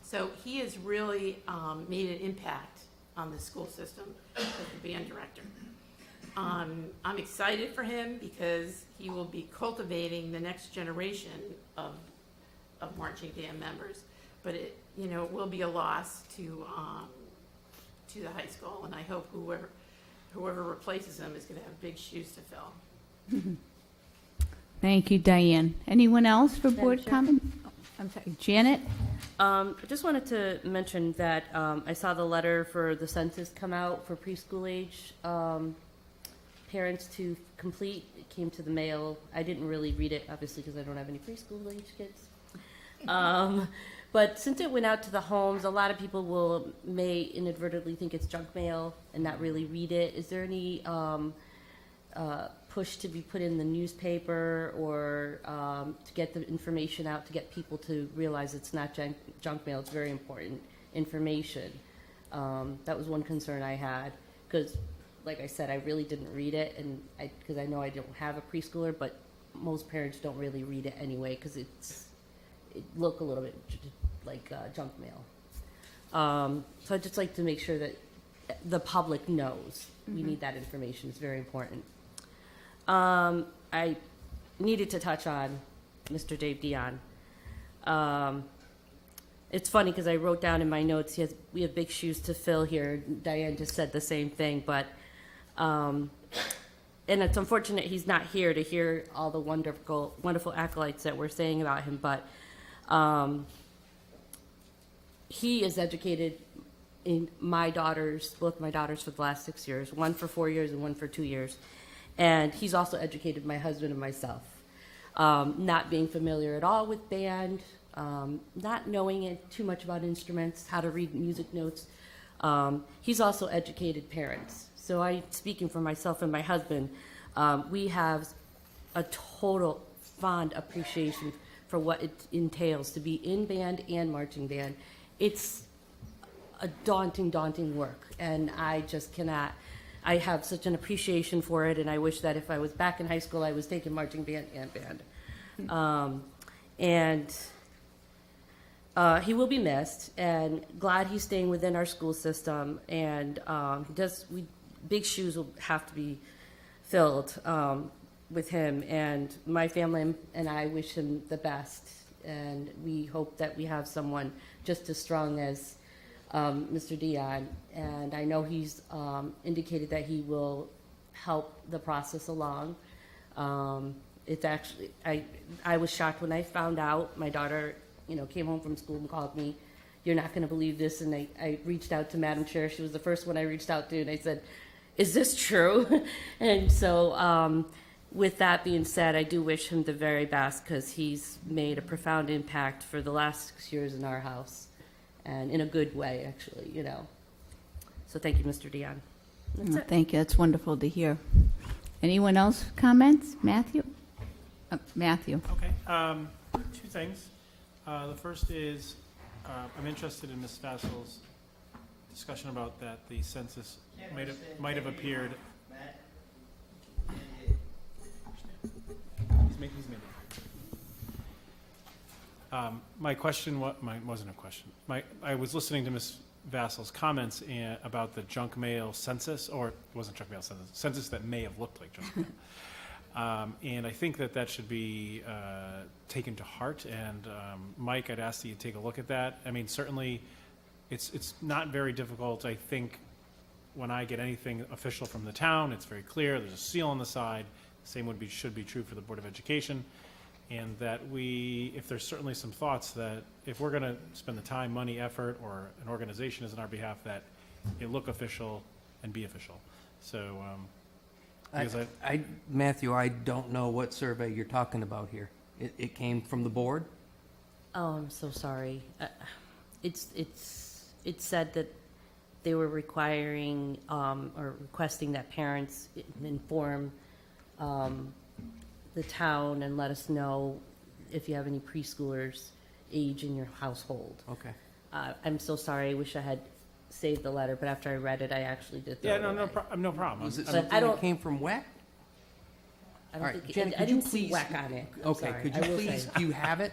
So he has really made an impact on the school system as the band director. I'm excited for him because he will be cultivating the next generation of marching band members. But it will be a loss to the high school, and I hope whoever replaces him is going to have big shoes to fill. Thank you, Diane. Anyone else for board Chair. comment? Oh, I'm sorry, Janet? I just wanted to mention that I saw the letter for the census come out for preschool age parents to complete. It came to the mail. I didn't really read it, obviously, because I don't have any preschool age kids. But since it went out to the homes, a lot of people may inadvertently think it's junk mail and not really read it. Is there any push to be put in the newspaper or to get the information out to get people to realize it's not junk mail? It's very important information. That was one concern I had because, like I said, I really didn't read it, and because I know I don't have a preschooler, but most parents don't really read it anyway because it look a little bit like junk mail. So I'd just like to make sure that the public knows we need that information. It's very important. I needed to touch on Mr. Dave Dion. It's funny because I wrote down in my notes we have big shoes to fill here. Diane just said the same thing, but and it's unfortunate he's not here to hear all the wonderful accolades that we're saying about him, but he is educated in both my daughters for the last 6 years, one for 4 years and one for 2 years. And he's also educated my husband and myself. Not being familiar at all with band, not knowing too much about instruments, how to read music notes. He's also educated parents. So speaking for myself and my husband, we have a total fond appreciation for what it entails to be in band and marching band. It's a daunting work, and I just cannot. I have such an appreciation for it, and I wish that if I was back in high school, I was taking marching band and band. And he will be missed, and glad he's staying within our school system. And big shoes will have to be filled with him. And my family and I wish him the best. And we hope that we have someone just as strong as Mr. Dion. And I know he's indicated that he will help the process along. It's actually, I was shocked when I found out. My daughter, came home from school and called me. You're not going to believe this. And I reached out to Madam Chair. She was the first one I reached out to. And I said, is this true? And so with that being said, I do wish him the very best because he's made a profound impact for the last 6 years in our house. And in a good way, actually, So thank you, Mr. Dion. That's it. Thank you. That's wonderful to hear. Anyone else comments? Matthew? Matthew. Okay. Two things. The first is I'm interested in Ms. Vassal's discussion about that the census might have appeared. He's making. My question wasn't a question. I was listening to Ms. Vassal's comments about the junk mail census, or it wasn't junk mail census that may have looked like junk mail. And I think that should be taken to heart. And Mike, I'd ask that you take a look at that. I mean, certainly, it's not very difficult. I think when I get anything official from the town, it's very clear. There's a seal on the side. The same should be true for the Board of Education. And that if there's certainly some thoughts that if we're going to spend the time, money, effort, or an organization is on our behalf, that it look official and be official. So. Matthew, I don't know what survey you're talking about here. It came from the board? Oh, I'm so sorry. It said that they were requiring or requesting that parents inform the town and let us know if you have any preschoolers age in your household. Okay. I'm so sorry. I wish I had saved the letter, but after I read it, I actually did throw it away. No problem. Was it something that came from WEC? I don't All right, think Jenny, I could you didn't see please- WEC on it. I'm Okay, sorry. could I you will please, say. do you have it?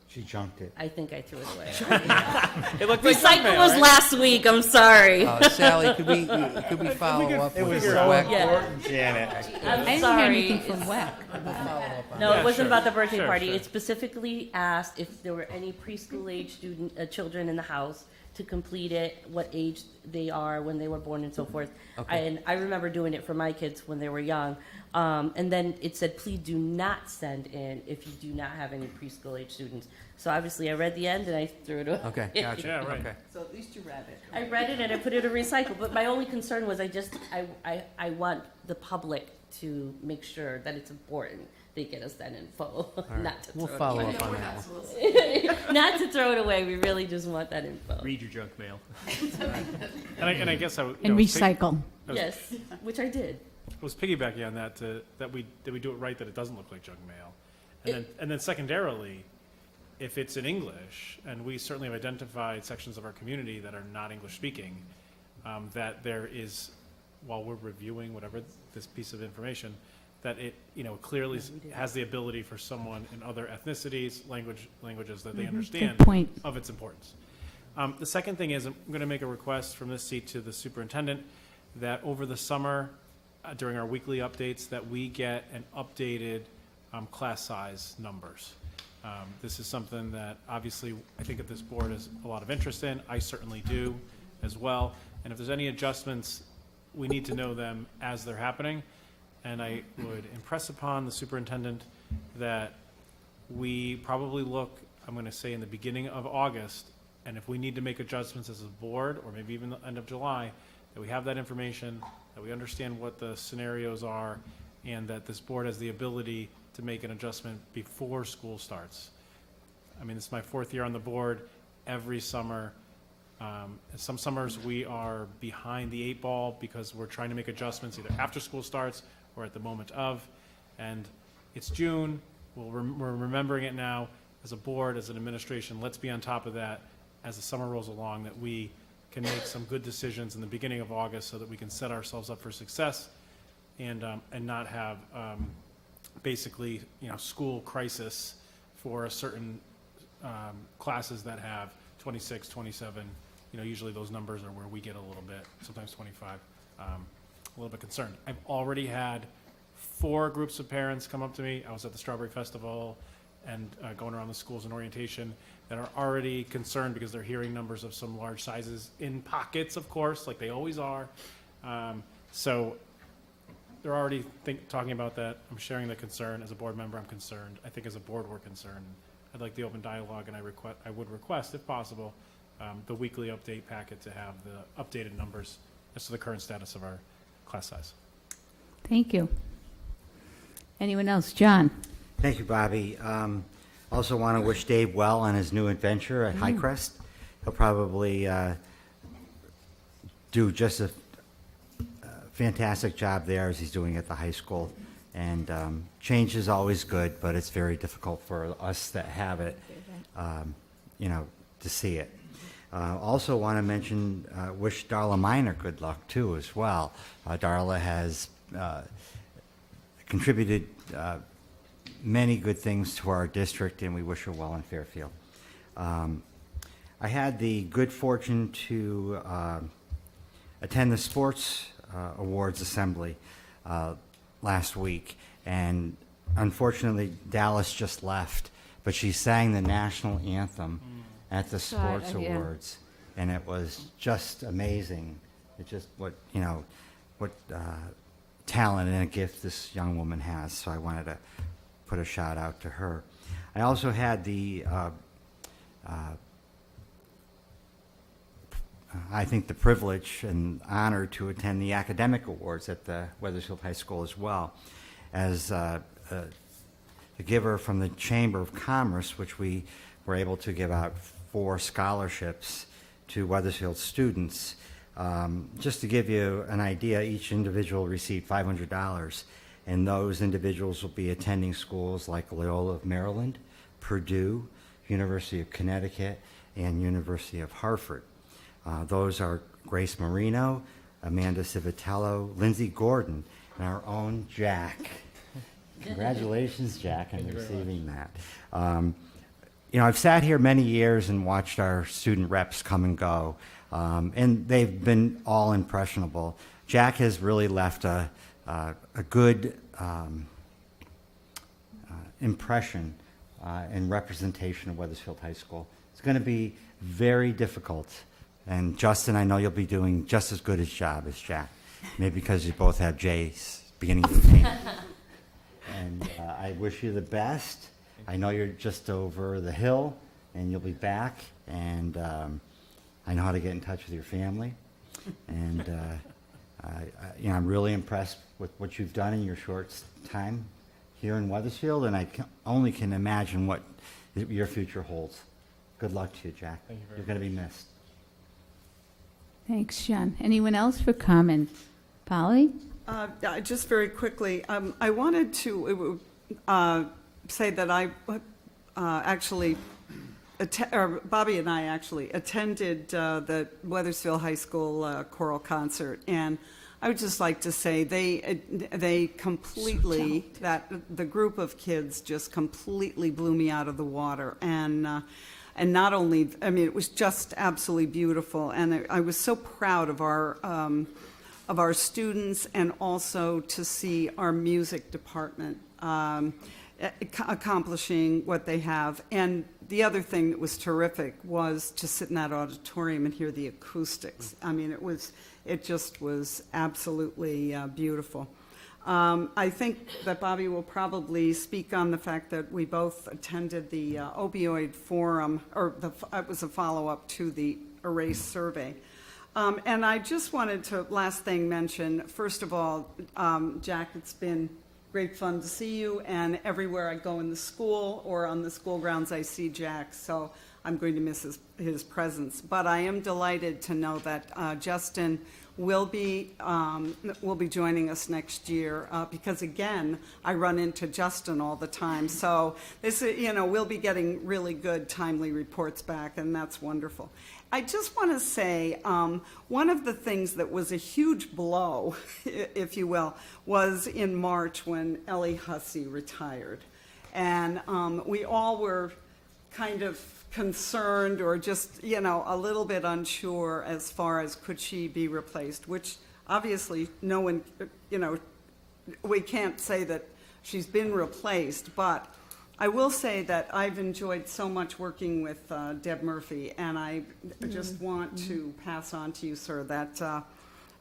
She junked it. I think I threw it away. It looked like junk Recycle mail, was right? last week. I'm sorry. Sally, could we follow up It with was WEC? so Yeah. important, Janet. I'm I didn't sorry. hear anything from WEC. No, Yeah, it wasn't sure. about the birthday Sure, party. sure. It specifically asked if there were any preschool age children in the house to complete it, what age they are when they were born, and so forth. Okay. And I remember doing it for my kids when they were young. And then it said, please do not send in if you do not have any preschool age students. So obviously, I read the end and I threw it away. Okay, gotcha. Yeah, right. Okay. So at least you read it. I read it and I put it in recycle, but my only concern was I want the public to make sure that it's important they get us that info, right. not to We'll throw follow it away. up on that one. Not to throw it away, we really just want that info. Read your junk mail. And I guess I would. And recycle. Yes, which I did. I was piggybacking on that that we do it right, that it doesn't look like junk mail, and then secondarily, if it's in English, and we certainly have identified sections of our community that are not English speaking, that there is, while we're reviewing whatever this piece of information, that it clearly has the ability for someone in other ethnicities, languages that they understand Good point. of its importance. The second thing is I'm going to make a request from this seat to the superintendent that over the summer, during our weekly updates, that we get an updated class size numbers. This is something that obviously I think that this board has a lot of interest in. I certainly do as well. And if there's any adjustments, we need to know them as they're happening. And I would impress upon the superintendent that we probably look, I'm going to say in the beginning of August, and if we need to make adjustments as a board, or maybe even the end of July, that we have that information, that we understand what the scenarios are, and that this board has the ability to make an adjustment before school starts. I mean, this is my 4th year on the board. Every summer, some summers we are behind the 8 ball because we're trying to make adjustments either after school starts or at the moment of. And it's June. We're remembering it now as a board, as an administration. Let's be on top of that as the summer rolls along, that we can make some good decisions in the beginning of August so that we can set ourselves up for success and not have basically, school crisis for a certain classes that have 26, 27. Usually those numbers are where we get a little bit, sometimes 25, a little bit concerned. I've already had 4 groups of parents come up to me. I was at the Strawberry Festival and going around the schools in orientation that are already concerned because they're hearing numbers of some large sizes in pockets, of course, like they always are. So they're already talking about that. I'm sharing the concern. As a board member, I'm concerned. I think as a board, we're concerned. I'd like the open dialogue, and I would request, if possible, the weekly update packet to have the updated numbers as to the current status of our class size. Thank you. Anyone else? John? Thank you, Bobby. Also want to wish Dave well on his new adventure at Highcrest. He'll probably do just a fantastic job there as he's doing at the high school. And change is always good, but it's very difficult for us that have it, to see it. Also want to mention, wish Darla Miner good luck too as well. Darla has contributed many good things to our district, and we wish her well in Fairfield. I had the good fortune to attend the Sports Awards Assembly last week, and unfortunately Dallas just left, but she sang the national anthem at the Sports Awards, and it was just amazing. It's just what talent and a gift this young woman has, so I wanted to put a shout out to her. I also had the I think the privilege and honor to attend the academic awards at the Wethersfield High School as well, as the giver from the Chamber of Commerce, which we were able to give out 4 scholarships to Wethersfield students. Just to give you an idea, each individual received $500, and those individuals will be attending schools like Loyola of Maryland, Purdue, University of Connecticut, and University of Hartford. Those are Grace Marino, Amanda Civitello, Lindsay Gordon, and our own Jack. Congratulations, Jack, on receiving that. I've sat here many years and watched our student reps come and go, and they've been all impressionable. Jack has really left a good impression and representation of Wethersfield High School. It's going to be very difficult. And Justin, I know you'll be doing just as good a job as Jack, maybe because you both have J's beginning of the name. And I wish you the best. I know you're just over the hill, and you'll be back. And I know how to get in touch with your family. And I'm really impressed with what you've done in your short time here in Wethersfield, and I only can imagine what your future holds. Good luck to you, Jack. Thank you very You're going to be missed. Thanks, John. Anyone else for comment? Polly? Just very quickly, I wanted to say that I actually, Bobby and I actually attended the Wethersfield High School choral concert, and I would just like to say they completely, the group of kids just completely blew me out of the water, and not only, it was just absolutely beautiful, and I was so proud of our students, and also to see our music department accomplishing what they have. And the other thing that was terrific was to sit in that auditorium and hear the acoustics. It just was absolutely beautiful. I think that Bobby will probably speak on the fact that we both attended the opioid forum, or it was a follow-up to the Erase survey. And I just wanted to, last thing, mention, first of all, Jack, it's been great fun to see you, and everywhere I go in the school or on the school grounds, I see Jack, so I'm going to miss his presence. But I am delighted to know that Justin will be joining us next year, because again, I run into Justin all the time. So this, we'll be getting really good, timely reports back, and that's wonderful. I just want to say, one of the things that was a huge blow, if you will, was in March when Ellie Hussey retired. And we all were kind of concerned or just, a little bit unsure as far as could she be replaced, which obviously no one, we can't say that she's been replaced, but I will say that I've enjoyed so much working with Deb Murphy, and I just want to pass on to you, sir, that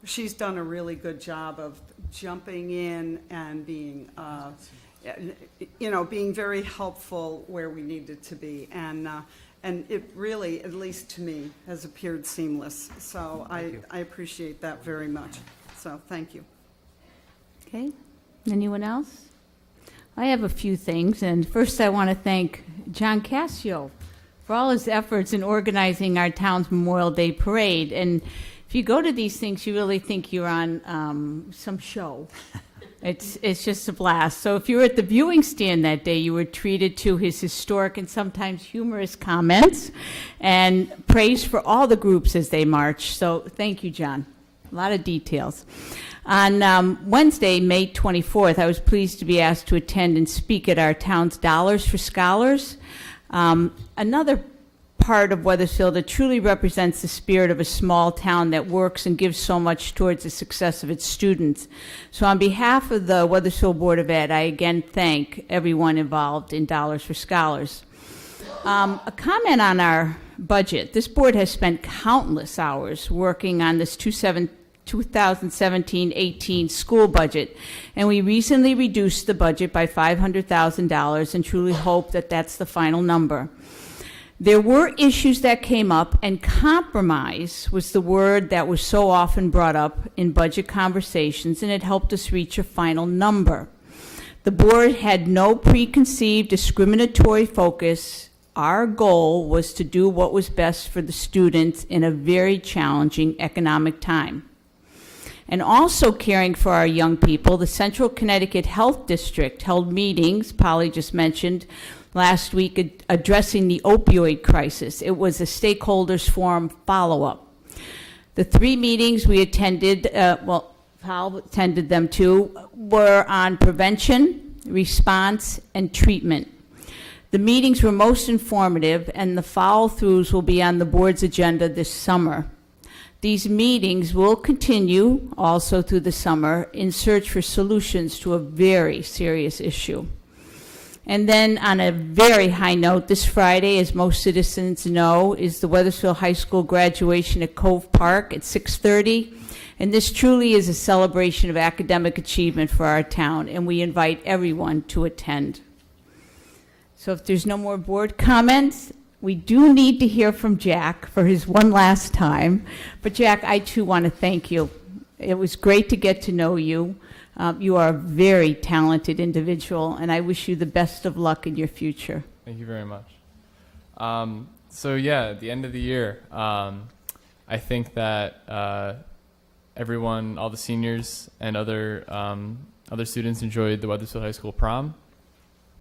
she's done a really good job of jumping in and being, being very helpful where we needed to be. And it really, at least to me, has appeared seamless. So I appreciate that very much. So thank you. Okay, anyone else? I have a few things, and first I want to thank John Cassio for all his efforts in organizing our town's Memorial Day Parade. And if you go to these things, you really think you're on some show. It's just a blast. So if you were at the viewing stand that day, you were treated to his historic and sometimes humorous comments and praise for all the groups as they marched. So thank you, John. A lot of details. On Wednesday, May 24th, I was pleased to be asked to attend and speak at our town's Dollars for Scholars. Another part of Wethersfield that truly represents the spirit of a small town that works and gives so much towards the success of its students. So on behalf of the Wethersfield Board of Ed, I again thank everyone involved in Dollars for Scholars. A comment on our budget. This board has spent countless hours working on this 2017-18 school budget, and we recently reduced the budget by $500,000 and truly hope that that's the final number. There were issues that came up, and compromise was the word that was so often brought up in budget conversations, and it helped us reach a final number. The board had no preconceived discriminatory focus. Our goal was to do what was best for the students in a very challenging economic time. And also caring for our young people, the Central Connecticut Health District held meetings, Polly just mentioned, last week addressing the opioid crisis. It was a stakeholders forum follow-up. The 3 meetings we attended, Paul attended them too, were on prevention, response, and treatment. The meetings were most informative, and the follow-throughs will be on the board's agenda this summer. These meetings will continue also through the summer in search for solutions to a very serious issue. And then on a very high note, this Friday, as most citizens know, is the Wethersfield High School graduation at Cove Park at 6:30. And this truly is a celebration of academic achievement for our town, and we invite everyone to attend. So if there's no more board comments, we do need to hear from Jack for his one last time. But Jack, I too want to thank you. It was great to get to know you. You are a very talented individual, and I wish you the best of luck in your future. Thank you very much. So yeah, at the end of the year, I think that everyone, all the seniors and other students enjoyed the Wethersfield High School prom.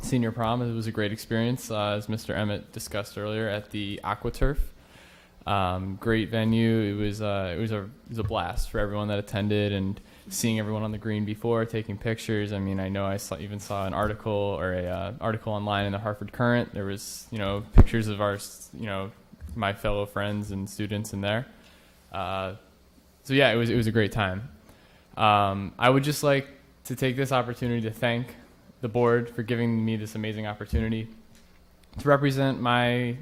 Senior prom, it was a great experience, as Mr. Emmett discussed earlier, at the AquaTurf. Great venue. It was a blast for everyone that attended, and seeing everyone on the green before, taking pictures. I mean, I know I even saw an article or a article online in the Hartford Courant. There was, pictures of our, my fellow friends and students in there. So yeah, it was a great time. I would just like to take this opportunity to thank the board for giving me this amazing opportunity to represent my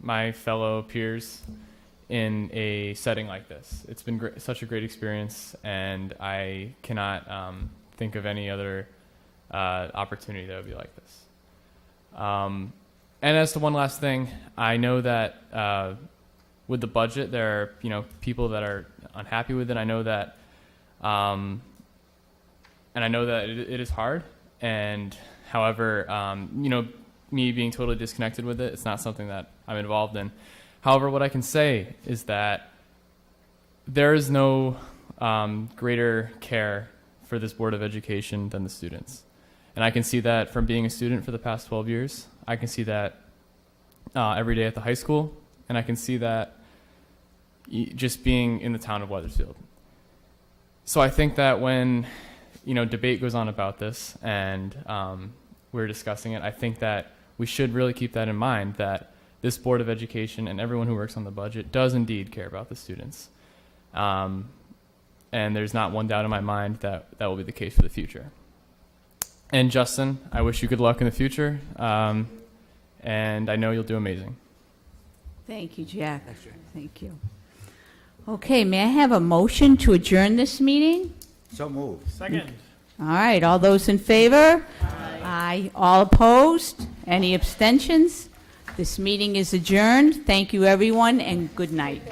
my fellow peers in a setting like this. It's been such a great experience, and I cannot think of any other opportunity that would be like this. And as to one last thing, I know that with the budget, there are people that are unhappy with it. I know that, and I know that it is hard. And however, me being totally disconnected with it, it's not something that I'm involved in. However, what I can say is that there is no greater care for this Board of Education than the students. And I can see that from being a student for the past 12 years. I can see that every day at the high school. And I can see that just being in the town of Wethersfield. So I think that when, debate goes on about this and we're discussing it, I think that we should really keep that in mind, that this Board of Education and everyone who works on the budget does indeed care about the students. And there's not one doubt in my mind that that will be the case for the future. And Justin, I wish you good luck in the future, and I know you'll do amazing. Thank you, Jack. Thank you. Okay, may I have a motion to adjourn this meeting? So moved. Second. All right, all those in favor? Aye. All opposed? Any abstentions? This meeting is adjourned. Thank you, everyone, and good night.